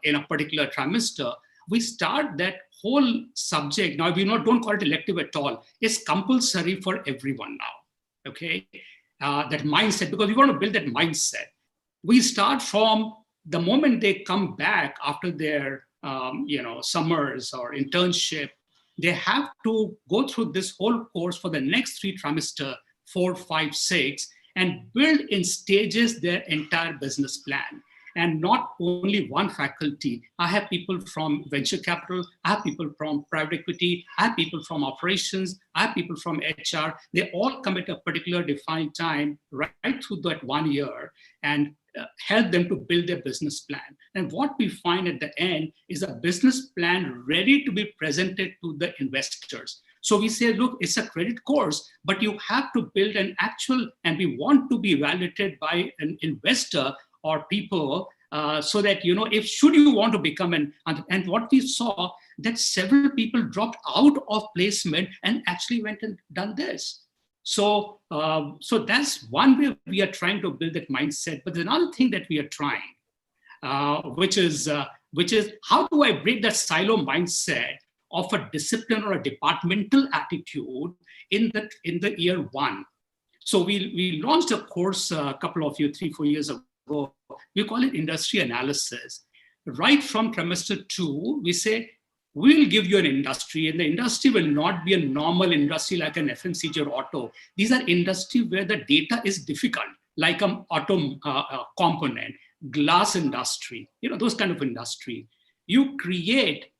Speaker 10: in a particular trimester, we start that whole subject. Now, don't call it elective at all. It's compulsory for everyone now, okay? That mindset, because we want to build that mindset. We start from the moment they come back after their, summers or internship. They have to go through this whole course for the next 3 trimester, 4, 5, 6, and build in stages their entire business plan. And not only one faculty. I have people from venture capital, I have people from private equity, I have people from operations, I have people from HR. They all come at a particular defined time right through that 1 year, and help them to build their business plan. And what we find at the end is a business plan ready to be presented to the investors. So we say, look, it's a credit course, but you have to build an actual, and we want to be evaluated by an investor or people, so that, if should you want to become and what we saw, that several people dropped out of placement and actually went and done this. So that's one way we are trying to build that mindset. But there's another thing that we are trying, which is how do I break that silo mindset of a discipline or a departmental attitude in the year 1. So we launched a course a couple of years, 3-4 years ago. We call it industry analysis. Right from trimester 2, we say, we'll give you an industry, and the industry will not be a normal industry like an FMCG or auto. These are industry where the data is difficult, like an auto component, glass industry, those kind of industry. You create,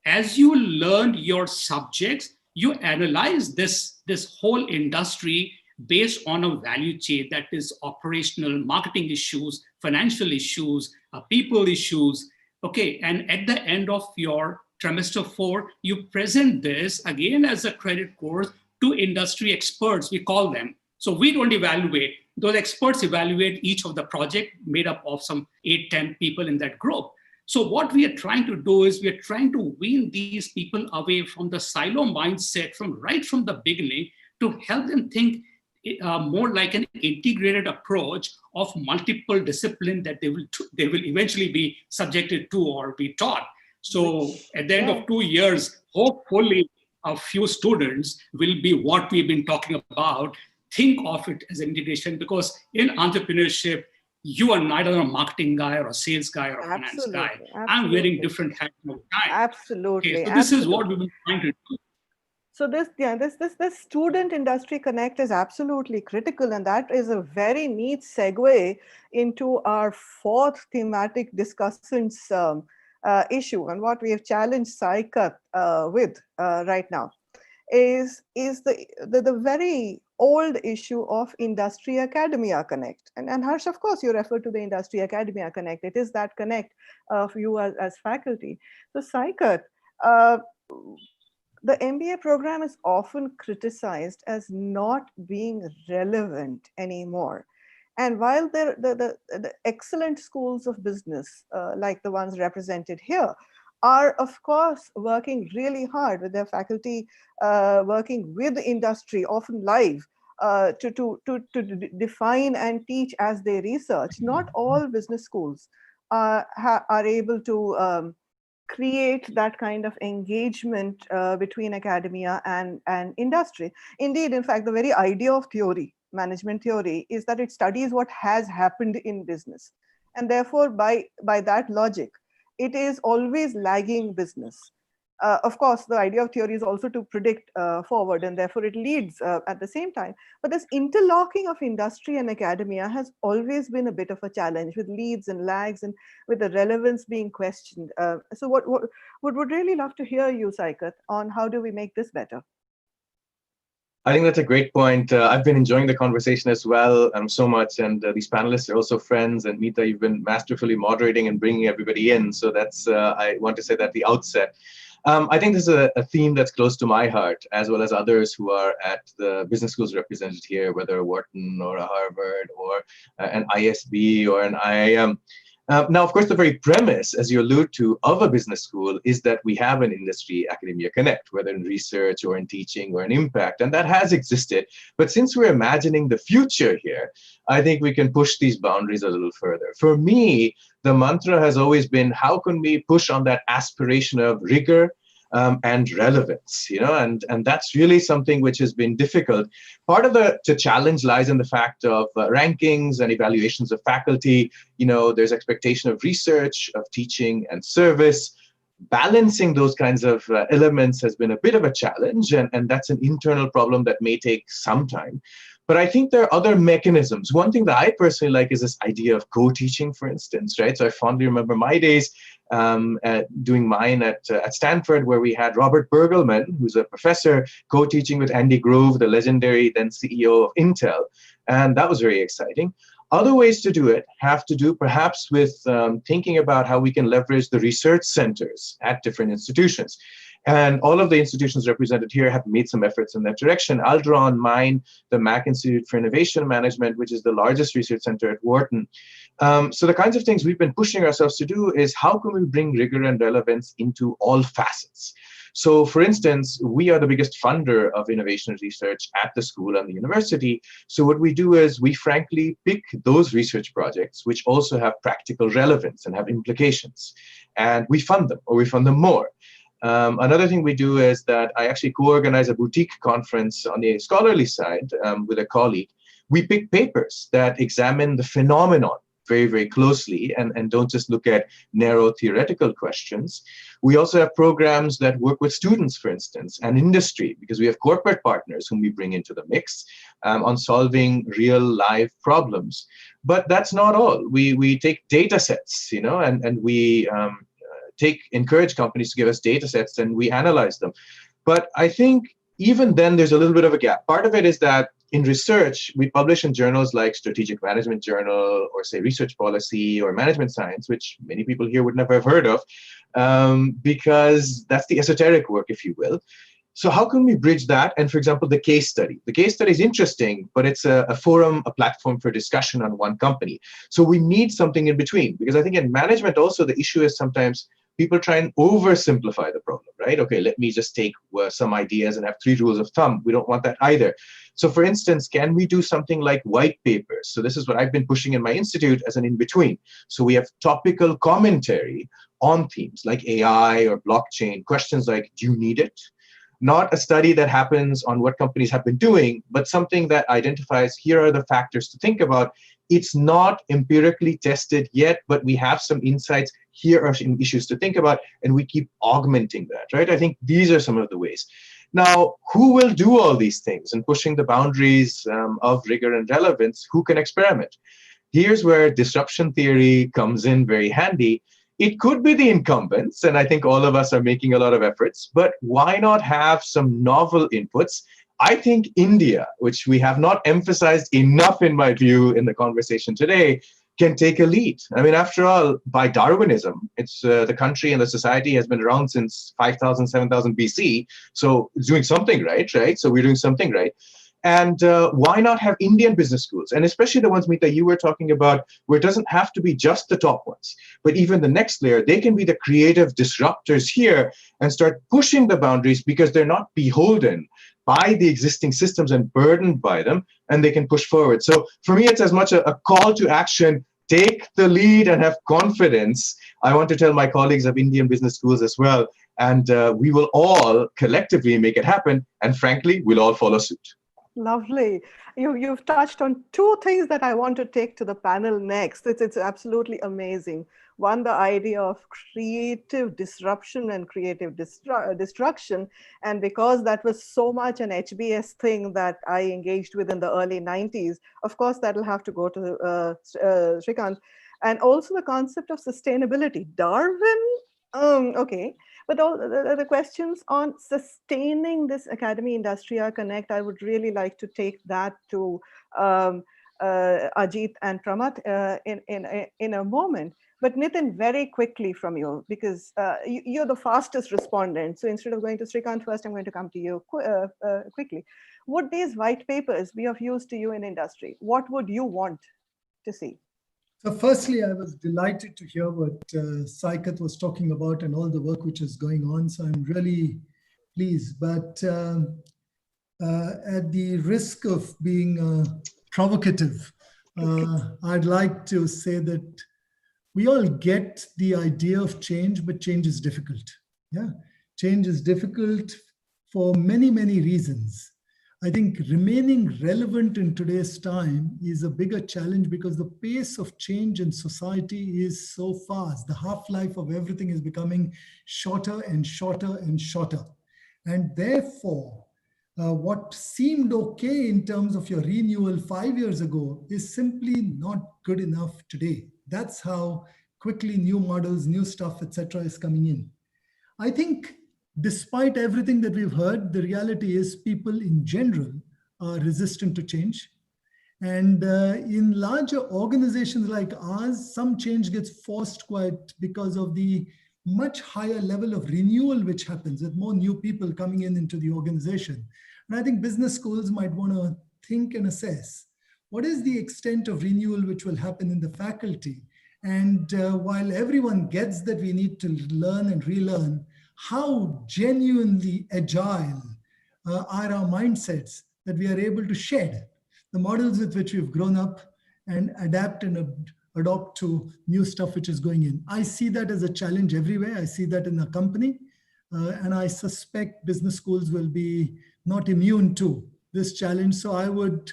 Speaker 10: as you learn your subjects, you analyze this whole industry based on a value chain that is operational, marketing issues, financial issues, people issues. Okay, and at the end of your trimester 4, you present this again as a credit course to industry experts, we call them. So we don't evaluate. Those experts evaluate each of the project made up of some 8-10 people in that group. So what we are trying to do is we are trying to wean these people away from the silo mindset right from the beginning, to help them think more like an integrated approach of multiple discipline that they will eventually be subjected to or be taught. So at the end of 2 years, hopefully a few students will be what we've been talking about. Think of it as an integration, because in entrepreneurship, you are neither a marketing guy or a sales guy or a finance guy. I'm wearing different hats all the time.
Speaker 5: Absolutely.
Speaker 10: Okay, so this is what we've been trying to do.
Speaker 5: So this student industry connect is absolutely critical, and that is a very neat segue into our fourth thematic discussants issue, and what we have challenged Saikat with right now is the very old issue of industry academia connect. And Harsh, of course, you refer to the industry academia connect. It is that connect for you as faculty. So Saikat, the MBA program is often criticized as not being relevant anymore. And while the excellent schools of business, like the ones represented here, are of course working really hard with their faculty, working with industry, often live, to define and teach as they research. Not all business schools are able to create that kind of engagement between academia and industry. Indeed, in fact, the very idea of theory, management theory, is that it studies what has happened in business. And therefore, by that logic, it is always lagging business. Of course, the idea of theory is also to predict forward, and therefore it leads at the same time. But this interlocking of industry and academia has always been a bit of a challenge, with leads and lags and with the relevance being questioned. So what would really love to hear you, Saikat, on how do we make this better?
Speaker 11: I think that's a great point. I've been enjoying the conversation as well so much, and these panelists are also friends. And Meeta, you've been masterfully moderating and bringing everybody in. So that's I want to say that at the outset. I think this is a theme that's close to my heart, as well as others who are at the business schools represented here, whether a Wharton or a Harvard or an ISB or an IIM. Now, of course, the very premise, as you allude to, of a business school is that we have an industry academia connect, whether in research or in teaching or in impact, and that has existed. But since we're imagining the future here, I think we can push these boundaries a little further. For me, the mantra has always been, how can we push on that aspiration of rigor and relevance, and that's really something which has been difficult. Part of the challenge lies in the fact of rankings and evaluations of faculty. There's expectation of research, of teaching and service. Balancing those kinds of elements has been a bit of a challenge, and that's an internal problem that may take some time. But I think there are other mechanisms. One thing that I personally like is this idea of co-teaching, for instance, right? So I fondly remember my days doing mine at Stanford, where we had Robert Bergelman, who's a professor, co-teaching with Andy Grove, the legendary then CEO of Intel. And that was very exciting. Other ways to do it have to do perhaps with thinking about how we can leverage the research centers at different institutions. And all of the institutions represented here have made some efforts in that direction. I'll draw on mine, the Mack Institute for Innovation Management, which is the largest research center at Wharton. So the kinds of things we've been pushing ourselves to do is how can we bring rigor and relevance into all facets? So for instance, we are the biggest funder of innovation research at the school and the university. So what we do is we frankly pick those research projects which also have practical relevance and have implications. And we fund them, or we fund them more. Another thing we do is that I actually co-organize a boutique conference on the scholarly side with a colleague. We pick papers that examine the phenomenon very, very closely and don't just look at narrow theoretical questions. We also have programs that work with students, for instance, and industry, because we have corporate partners whom we bring into the mix on solving real live problems. But that's not all. We take data sets, and we encourage companies to give us data sets and we analyze them. But I think even then there's a little bit of a gap. Part of it is that in research, we publish in journals like Strategic Management Journal or say Research Policy or Management Science, which many people here would never have heard of, because that's the esoteric work, if you will. So how can we bridge that? And for example, the case study. The case study is interesting, but it's a forum, a platform for discussion on one company. So we need something in between, because I think in management also the issue is sometimes people try and oversimplify the problem, right? Okay, let me just take some ideas and have 3 rules of thumb. We don't want that either. So for instance, can we do something like white papers? So this is what I've been pushing in my institute as an in-between. So we have topical commentary on themes like AI or blockchain, questions like, do you need it? not a study that happens on what companies have been doing, but something that identifies here are the factors to think about. It's not empirically tested yet, but we have some insights. Here are some issues to think about, and we keep augmenting that, right? I think these are some of the ways. Now, who will do all these things and pushing the boundaries of rigor and relevance? Who can experiment? Here's where disruption theory comes in very handy. It could be the incumbents, and I think all of us are making a lot of efforts, but why not have some novel inputs? I think India, which we have not emphasized enough in my view in the conversation today, can take a lead. I mean, after all, by Darwinism, it's the country and the society has been around since 5,000, 7,000 BC. So it's doing something right? So we're doing something right. And why not have Indian business schools? And especially the ones, Meeta, you were talking about, where it doesn't have to be just the top ones, but even the next layer, they can be the creative disruptors here and start pushing the boundaries because they're not beholden by the existing systems and burdened by them, and they can push forward. So for me, it's as much a call to action. Take the lead and have confidence. I want to tell my colleagues of Indian business schools as well, and we will all collectively make it happen. And frankly, we'll all follow suit.
Speaker 5: Lovely. You've touched on two things that I want to take to the panel next. It's absolutely amazing. One, the idea of creative disruption and creative destruction. And because that was so much an HBS thing that I engaged with in the early 90s, of course, that'll have to go to Shrikant. And also the concept of sustainability. Darwin? Okay. But all the questions on sustaining this academy-industria connect, I would really like to take that to Ajit and Pramat in a moment. But Nitin, very quickly from you, because you're the fastest respondent. So instead of going to Shrikant first, I'm going to come to you quickly. Would these white papers be of use to you in industry? What would you want to see?
Speaker 7: So firstly, I was delighted to hear what Saikat was talking about and all the work which is going on. So I'm really pleased. But at the risk of being provocative, I'd like to say that we all get the idea of change, but change is difficult. Yeah, change is difficult for many, many reasons. I think remaining relevant in today's time is a bigger challenge because the pace of change in society is so fast. The half-life of everything is becoming shorter and shorter and shorter. And therefore, what seemed okay in terms of your renewal 5 years ago is simply not good enough today. That's how quickly new models, new stuff, etc. is coming in. I think despite everything that we've heard, the reality is people in general are resistant to change. And in larger organizations like ours, some change gets forced quite because of the much higher level of renewal which happens with more new people coming into the organization. And I think business schools might want to think and assess what is the extent of renewal which will happen in the faculty. And while everyone gets that we need to learn and relearn, how genuinely agile are our mindsets that we are able to shed the models with which we've grown up and adapt and adopt to new stuff which is going in. I see that as a challenge everywhere. I see that in a company. And I suspect business schools will be not immune to this challenge. So I would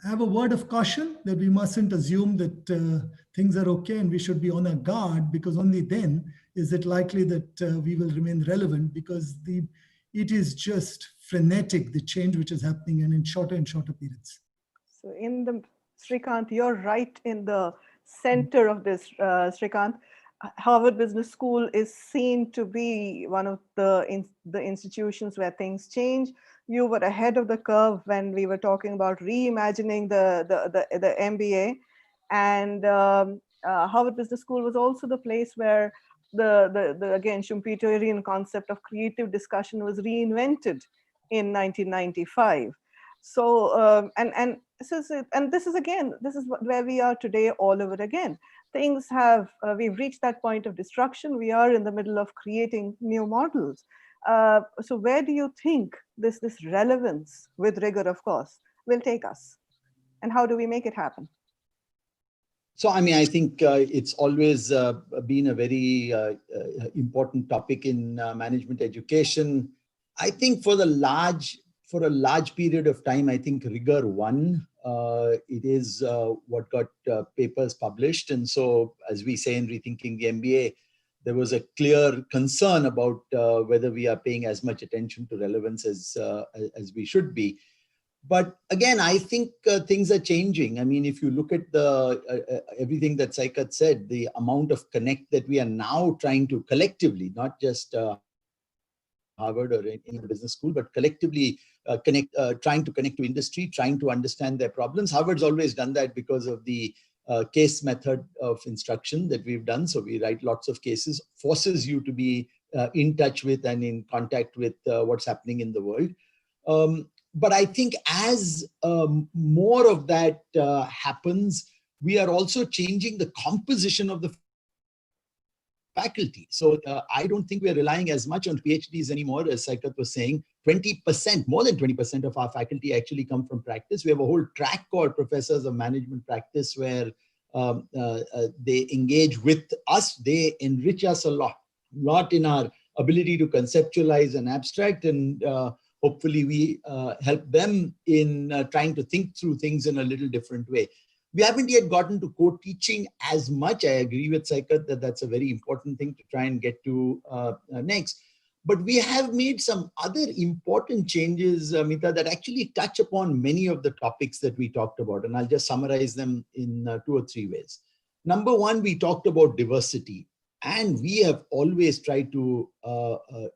Speaker 7: have a word of caution that we mustn't assume that things are okay and we should be on our guard, because only then is it likely that we will remain relevant, because it is just frenetic, the change which is happening, and in shorter and shorter periods.
Speaker 5: So Shrikant, you're right in the center of this, Shrikant. Harvard Business School is seen to be one of the institutions where things change. You were ahead of the curve when we were talking about reimagining the MBA, and Harvard Business School was also the place where the again Schumpeterian concept of creative discussion was reinvented in 1995. So and this is where we are today all over again. Things have we've reached that point of destruction. We are in the middle of creating new models. So where do you think this relevance, with rigor of course, will take us, and how do we make it happen?
Speaker 6: So, I mean, I think it's always been a very important topic in management education. I think for a large period of time, I think rigor won. It is what got papers published. And so, as we say in Rethinking the MBA, there was a clear concern about whether we are paying as much attention to relevance as we should be. But again, I think things are changing. I mean, if you look at the everything that Saikat said, the amount of connect that we are now trying to collectively, not just Harvard or any business school, but collectively trying to connect to industry, trying to understand their problems. Harvard's always done that because of the case method of instruction that we've done. So we write lots of cases, forces you to be in touch with and in contact with what's happening in the world. But I think as more of that happens, we are also changing the composition of the faculty. So I don't think we're relying as much on PhDs anymore, as Saikat was saying. 20%, more than 20% of our faculty actually come from practice. We have a whole track called Professors of Management Practice where they engage with us. They enrich us a lot in our ability to conceptualize and abstract, and hopefully we help them in trying to think through things in a little different way. We haven't yet gotten to co-teaching as much. I agree with Saikat that that's a very important thing to try and get to next. But we have made some other important changes, Mita, that actually touch upon many of the topics that we talked about. And I'll just summarize them in 2 or 3 ways. Number one, we talked about diversity. And we have always tried to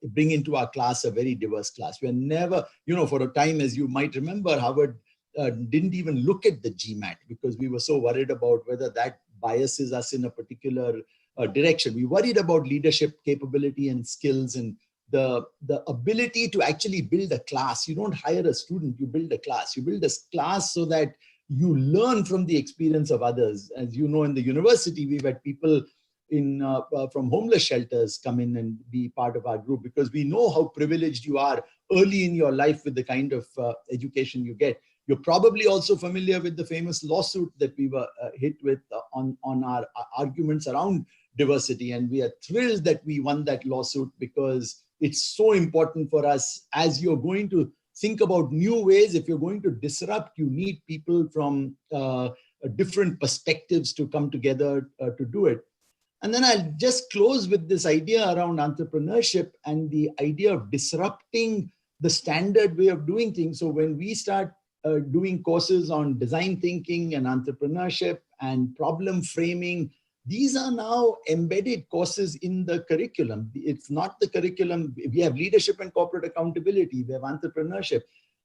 Speaker 6: bring into our class a very diverse class. We're never, for a time, as you might remember, Harvard didn't even look at the GMAT because we were so worried about whether that biases us in a particular direction. We worried about leadership capability and skills and the ability to actually build a class. You don't hire a student, you build a class. You build a class so that you learn from the experience of others. As you know, in the university, we've had people from homeless shelters come in and be part of our group because we know how privileged you are early in your life with the kind of education you get. You're probably also familiar with the famous lawsuit that we were hit with on our arguments around diversity. And we are thrilled that we won that lawsuit because it's so important for us. As you're going to think about new ways, if you're going to disrupt, you need people from different perspectives to come together to do it. And then I'll just close with this idea around entrepreneurship and the idea of disrupting the standard way of doing things. So when we start doing courses on design thinking and entrepreneurship and problem framing, these are now embedded courses in the curriculum. It's not the curriculum. We have leadership and corporate accountability. We have entrepreneurship.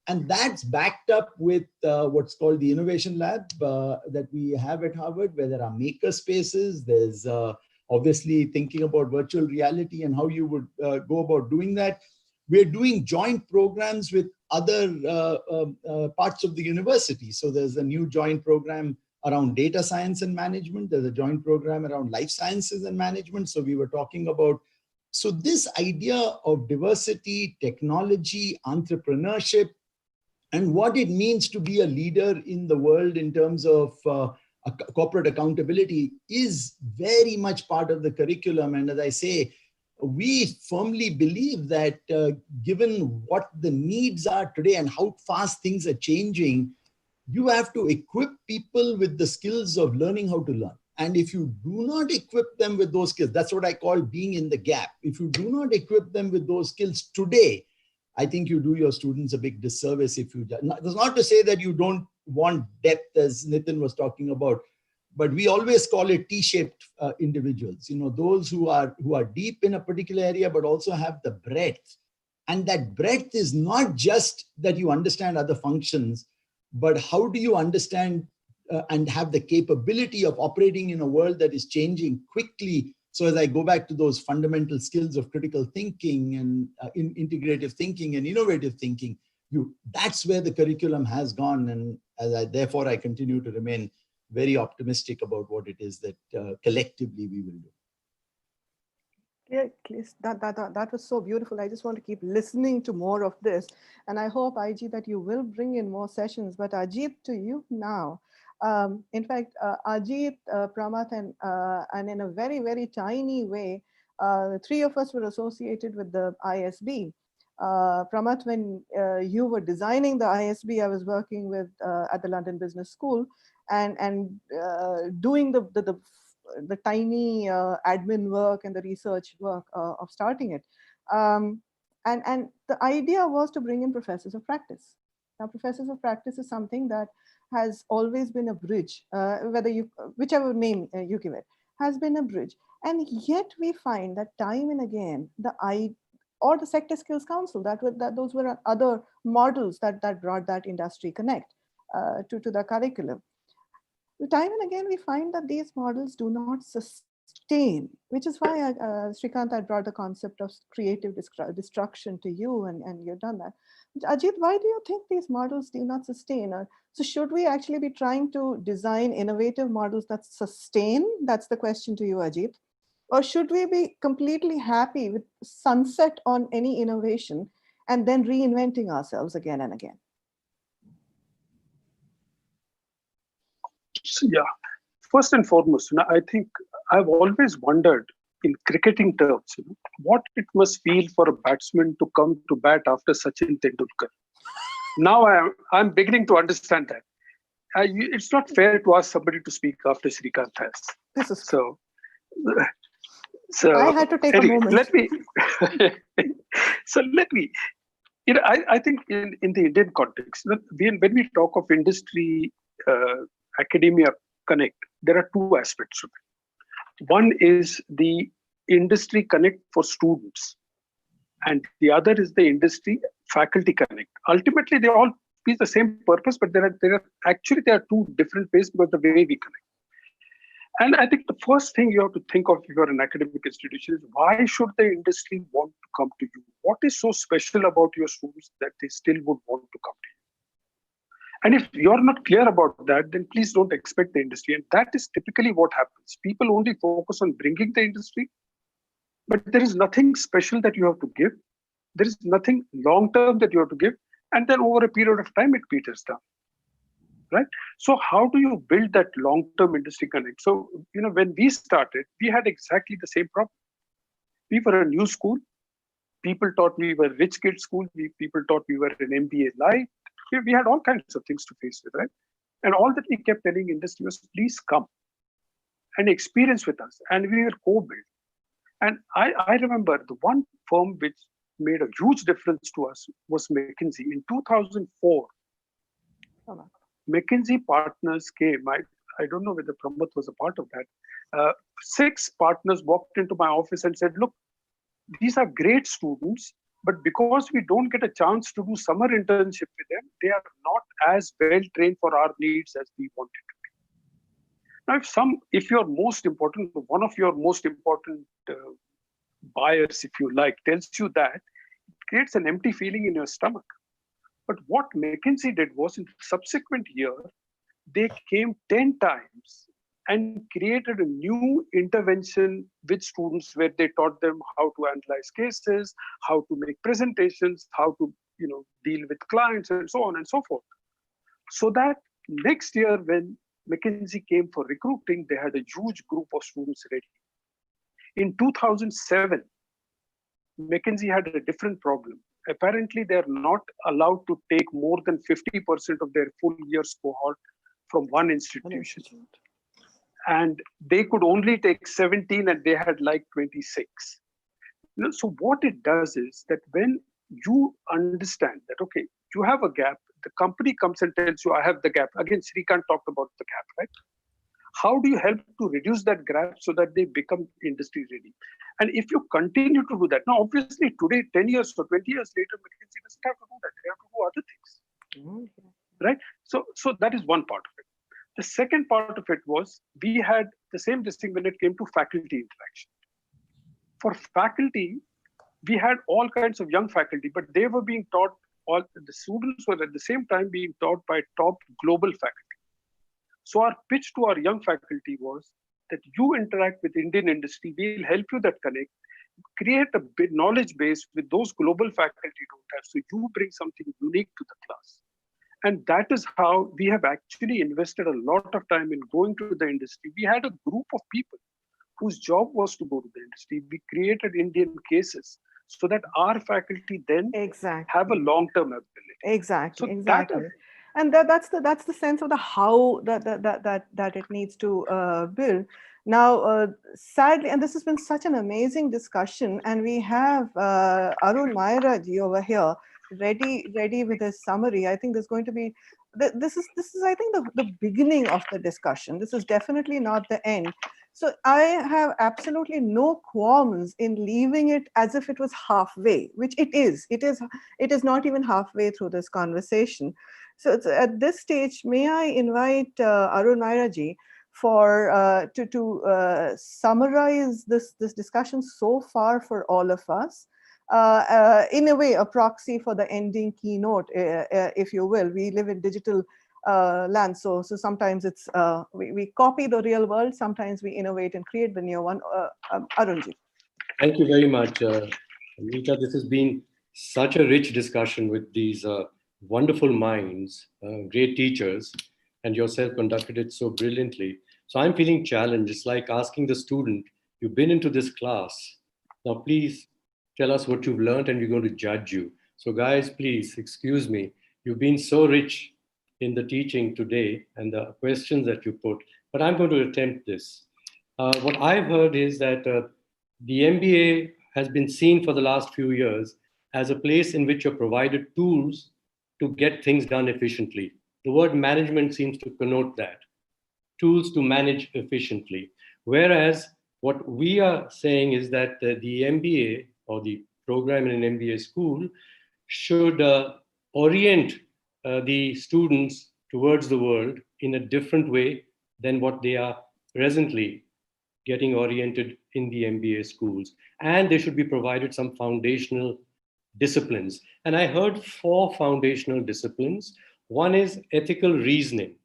Speaker 6: And that's backed up with what's called the Innovation Lab that we have at Harvard, where there are maker spaces. There's obviously thinking about virtual reality and how you would go about doing that. We're doing joint programs with other parts of the university. So there's a new joint program around data science and management. There's a joint program around life sciences and management. So we were talking about, so this idea of diversity, technology, entrepreneurship, and what it means to be a leader in the world in terms of corporate accountability is very much part of the curriculum. And as I say, we firmly believe that given what the needs are today and how fast things are changing, you have to equip people with the skills of learning how to learn. And if you do not equip them with those skills, that's what I call being in the gap. If you do not equip them with those skills today, I think you do your students a big disservice if you. That's not to say that you don't want depth, as Nitin was talking about, but we always call it T-shaped individuals. Those who are deep in a particular area, but also have the breadth. And that breadth is not just that you understand other functions, but how do you understand and have the capability of operating in a world that is changing quickly. So as I go back to those fundamental skills of critical thinking and integrative thinking and innovative thinking, that's where the curriculum has gone. And therefore, I continue to remain very optimistic about what it is that collectively we will do.
Speaker 5: Yeah, that was so beautiful. I just want to keep listening to more of this. And I hope, IG, that you will bring in more sessions. But Ajit, to you now. In fact, Ajit, Pramath, and in a very, very tiny way, the three of us were associated with the ISB. Pramath, when you were designing the ISB, I was working with at the London Business School and doing the tiny admin work and the research work of starting it. And the idea was to bring in professors of practice. Now, professors of practice is something that has always been a bridge, whichever name you give it, has been a bridge. And yet we find that time and again, or the Sector Skills Council, those were other models that brought that industry connect to the curriculum. Time and again, we find that these models do not sustain, which is why Shrikant, I brought the concept of creative destruction to you, and you've done that. Ajit, why do you think these models do not sustain? So should we actually be trying to design innovative models that sustain? That's the question to you, Ajit. Or should we be completely happy with sunset on any innovation and then reinventing ourselves again and again?
Speaker 3: So, yeah, first and foremost, I think I've always wondered in cricketing terms, what it must feel for a batsman to come to bat after Sachin Tendulkar. Now I'm beginning to understand that. It's not fair to ask somebody to speak after Shrikant has.
Speaker 5: This is
Speaker 3: so
Speaker 5: I had to take a moment.
Speaker 3: Let me. I think in the Indian context, when we talk of industry, academia connect, there are two aspects of it. One is the industry connect for students, and the other is the industry faculty connect. Ultimately, they all be the same purpose, but there are two different ways because the way we connect. And I think the first thing you have to think of if you're an academic institution is, why should the industry want to come to you? What is so special about your students that they still would want to come to you? And if you're not clear about that, then please don't expect the industry. And that is typically what happens. People only focus on bringing the industry, but there is nothing special that you have to give. There is nothing long-term that you have to give. And then over a period of time, it peters down. Right? So how do you build that long-term industry connect? So, when we started, we had exactly the same problem. We were a new school. People thought we were a rich kid school. People thought we were an MBA light. We had all kinds of things to face with, right? And all that we kept telling industry was, please come and experience with us. And we will co-build. And I remember the one firm which made a huge difference to us was McKinsey. In 2004, McKinsey partners came. I don't know whether Pramath was a part of that. 6 partners walked into my office and said, look, these are great students, but because we don't get a chance to do summer internship with them, they are not as well trained for our needs as we wanted to be. Now, if you're most important, one of your most important buyers, if you like, tells you that, it creates an empty feeling in your stomach. But what McKinsey did was, in the subsequent year, they came 10 times and created a new intervention with students where they taught them how to analyze cases, how to make presentations, how to deal with clients, and so on and so forth. So that next year, when McKinsey came for recruiting, they had a huge group of students ready. In 2007, McKinsey had a different problem. Apparently, they are not allowed to take more than 50% of their full year's cohort from one institution. And they could only take 17 and they had like 26. So what it does is that when you understand that, okay, you have a gap, the company comes and tells you, I have the gap. Again, Shrikant talked about the gap, right? How do you help to reduce that gap so that they become industry ready? And if you continue to do that, now obviously today, 10 years or 20 years later, McKinsey doesn't have to do that. They have to do other things, right? So that is one part of it. The second part of it was, we had the same thing when it came to faculty interaction. For faculty, we had all kinds of young faculty, but they were being taught, the students were at the same time being taught by top global faculty. So our pitch to our young faculty was that you interact with Indian industry, we'll help you that connect, create a big knowledge base with those global faculty don't have, so you bring something unique to the class. And that is how we have actually invested a lot of time in going to the industry. We had a group of people whose job was to go to the industry. We created Indian cases so that our faculty then
Speaker 5: Exactly.
Speaker 3: have a long-term ability.
Speaker 5: Exactly.
Speaker 3: So
Speaker 5: Exactly. And that's the sense of the how that it needs to build. Now, sadly, and this has been such an amazing discussion, and we have Arun Mayaraji over here ready with his summary. I think there's going to be this is I think the beginning of the discussion. This is definitely not the end. So I have absolutely no qualms in leaving it as if it was halfway, which it is. It is not even halfway through this conversation. So at this stage, may I invite Arun Mayaraji for to summarize this discussion so far for all of us. In a way, a proxy for the ending keynote, if you will. We live in digital land, so sometimes it's we copy the real world, sometimes we innovate and create the new one. Arunji.
Speaker 12: Thank you very much, Meeta. This has been such a rich discussion with these wonderful minds, great teachers, and yourself conducted it so brilliantly. So I'm feeling challenged. It's like asking the student, you've been into this class. Now, please tell us what you've learned and we're going to judge you. So guys, please, excuse me. You've been so rich in the teaching today and the questions that you put, but I'm going to attempt this. What I've heard is that the MBA has been seen for the last few years as a place in which you're provided tools to get things done efficiently. The word management seems to connote that. Tools to manage efficiently. Whereas what we are saying is that the MBA or the program in an MBA school should orient the students towards the world in a different way than what they are presently getting oriented in the MBA schools. And they should be provided some foundational disciplines. And I heard 4 foundational disciplines. One is ethical reasoning,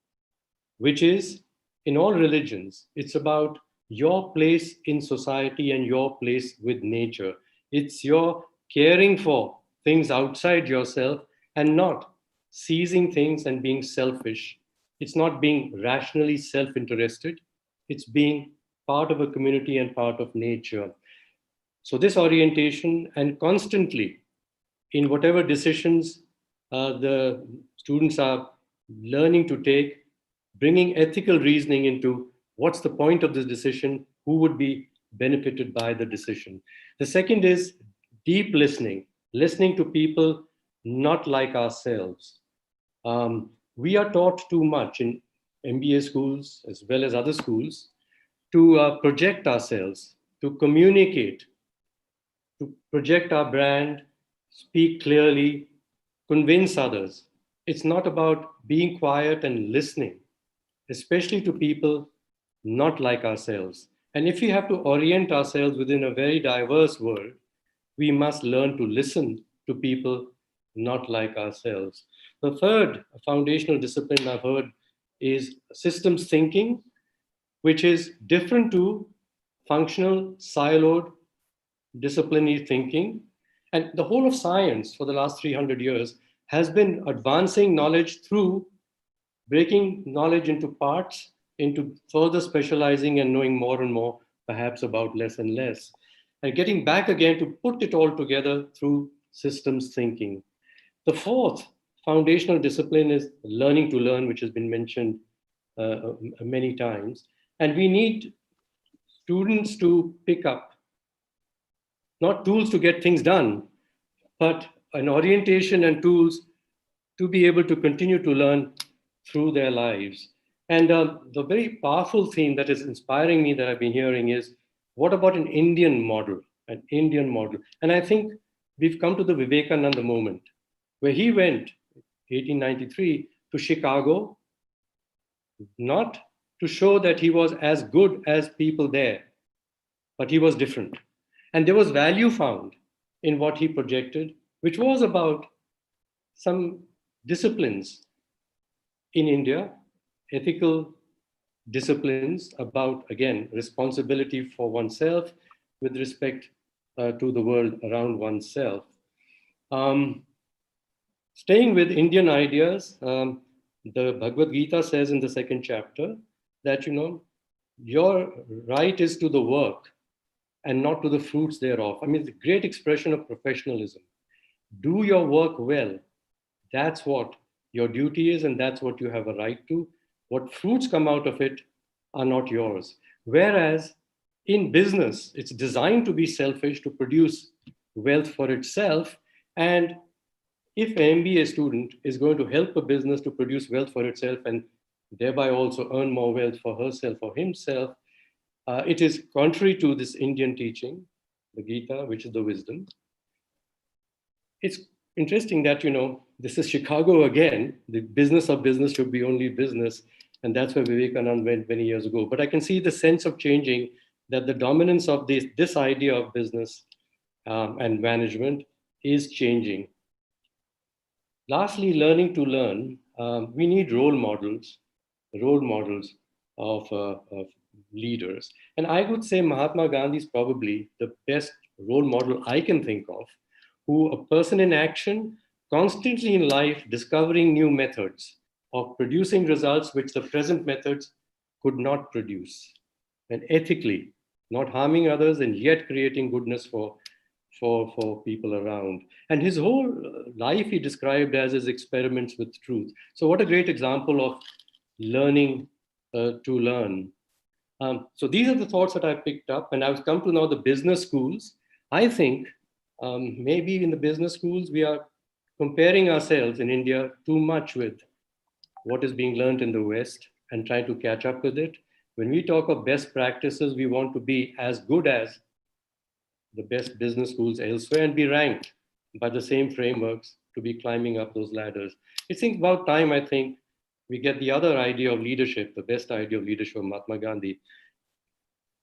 Speaker 12: which is in all religions, it's about your place in society and your place with nature. It's your caring for things outside yourself and not seizing things and being selfish. It's not being rationally self-interested. It's being part of a community and part of nature. So this orientation, and constantly in whatever decisions the students are learning to take, bringing ethical reasoning into what's the point of this decision, who would be benefited by the decision. The second is deep listening, listening to people not like ourselves. We are taught too much in MBA schools as well as other schools to project ourselves, to communicate, to project our brand, speak clearly, convince others. It's not about being quiet and listening, especially to people not like ourselves. And if we have to orient ourselves within a very diverse world, we must learn to listen to people not like ourselves. The third foundational discipline I've heard is systems thinking, which is different to functional, siloed, disciplinary thinking. And the whole of science for the last 300 years has been advancing knowledge through breaking knowledge into parts, into further specializing and knowing more and more, perhaps about less and less, and getting back again to put it all together through systems thinking. The fourth foundational discipline is learning to learn, which has been mentioned many times. And we need students to pick up not tools to get things done, but an orientation and tools to be able to continue to learn through their lives. And the very powerful theme that is inspiring me that I've been hearing is, what about an Indian model? An Indian model. And I think we've come to the Vivekananda moment, where he went, 1893, to Chicago, not to show that he was as good as people there, but he was different. And there was value found in what he projected, which was about some disciplines in India, ethical disciplines about, again, responsibility for oneself with respect to the world around oneself. Staying with Indian ideas, the Bhagavad Gita says in the 2nd chapter that, your right is to the work, and not to the fruits thereof. I mean, it's a great expression of professionalism. Do your work well. That's what your duty is, and that's what you have a right to. What fruits come out of it are not yours. Whereas in business, it's designed to be selfish, to produce wealth for itself. And if an MBA student is going to help a business to produce wealth for itself and thereby also earn more wealth for herself or himself, it is contrary to this Indian teaching, the Gita, which is the wisdom. It's interesting that, this is Chicago again. The business of business should be only business. And that's where Vivekananda went many years ago. But I can see the sense of changing, that the dominance of this idea of business and management is changing. Lastly, learning to learn. We need role models of leaders. And I would say Mahatma Gandhi is probably the best role model I can think of, who a person in action, constantly in life, discovering new methods of producing results which the present methods could not produce, and ethically, not harming others and yet creating goodness for people around. And his whole life he described as his experiments with truth. So what a great example of learning to learn. So these are the thoughts that I picked up, and I've come to now the business schools. I think maybe in the business schools, we are comparing ourselves in India too much with what is being learned in the West and try to catch up with it. When we talk of best practices, we want to be as good as the best business schools elsewhere and be ranked by the same frameworks to be climbing up those ladders. It's about time, I think, we get the other idea of leadership, the best idea of leadership of Mahatma Gandhi.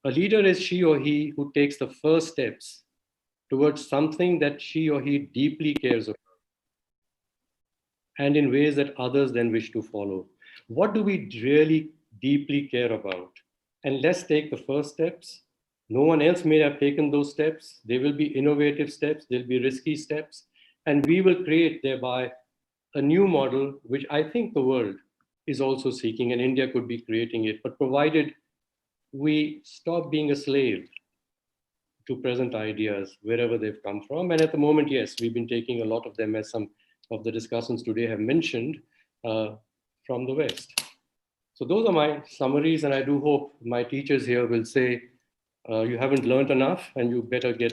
Speaker 12: A leader is she or he who takes the first steps towards something that she or he deeply cares about, and in ways that others then wish to follow. What do we really deeply care about? And let's take the first steps. No one else may have taken those steps. They will be innovative steps, they'll be risky steps, and we will create thereby a new model, which I think the world is also seeking, and India could be creating it, but provided we stop being a slave to present ideas wherever they've come from. And at the moment, yes, we've been taking a lot of them, as some of the discussions today have mentioned, from the West. So those are my summaries, and I do hope my teachers here will say, you haven't learned enough and you better get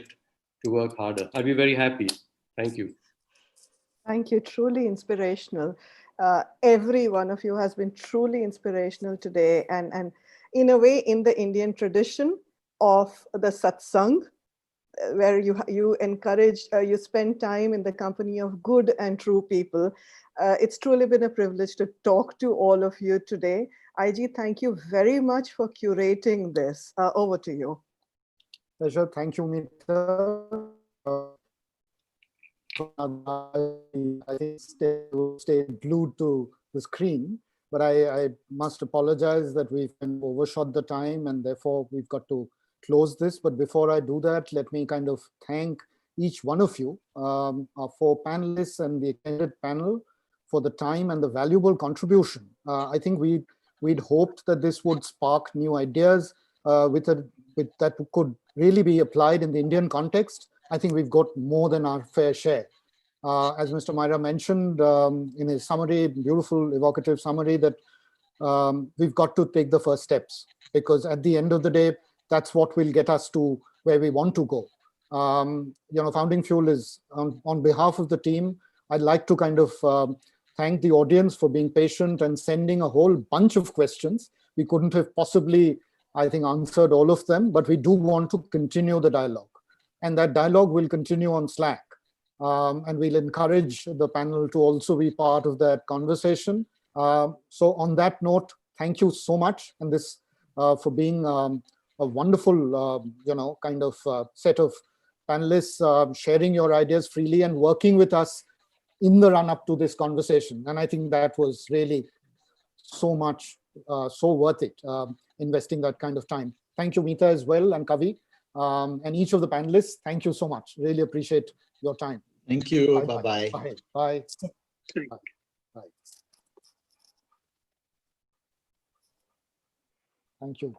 Speaker 12: to work harder. I'll be very happy. Thank you.
Speaker 5: Thank you. Truly inspirational. Every one of you has been truly inspirational today, and in a way, in the Indian tradition of the satsang, where you encourage, you spend time in the company of good and true people. It's truly been a privilege to talk to all of you today. IG, thank you very much for curating this. Over to you.
Speaker 2: Pleasure. Thank you, Meeta. I think stay glued to the screen, but I must apologize that we've overshot the time and therefore we've got to close this. But before I do that, let me kind of thank each one of you, our four panelists and the attended panel, for the time and the valuable contribution. I think we'd hoped that this would spark new ideas that could really be applied in the Indian context. I think we've got more than our fair share. As Mr. Myra mentioned in his summary, beautiful, evocative summary, that we've got to take the first steps, because at the end of the day, that's what will get us to where we want to go. Founding Fuel is, on behalf of the team, I'd like to kind of thank the audience for being patient and sending a whole bunch of questions. We couldn't have possibly, I think, answered all of them, but we do want to continue the dialogue. And that dialogue will continue on Slack. And we'll encourage the panel to also be part of that conversation. So on that note, thank you so much, and this for being a wonderful, kind of set of panelists, sharing your ideas freely and working with us in the run-up to this conversation. And I think that was really so much, so worth it, investing that kind of time. Thank you, Meeta, as well, and Kavi, and each of the panelists. Thank you so much. Really appreciate your time.
Speaker 6: Thank you. Bye-bye.
Speaker 2: Bye. Bye. Bye. Thank you.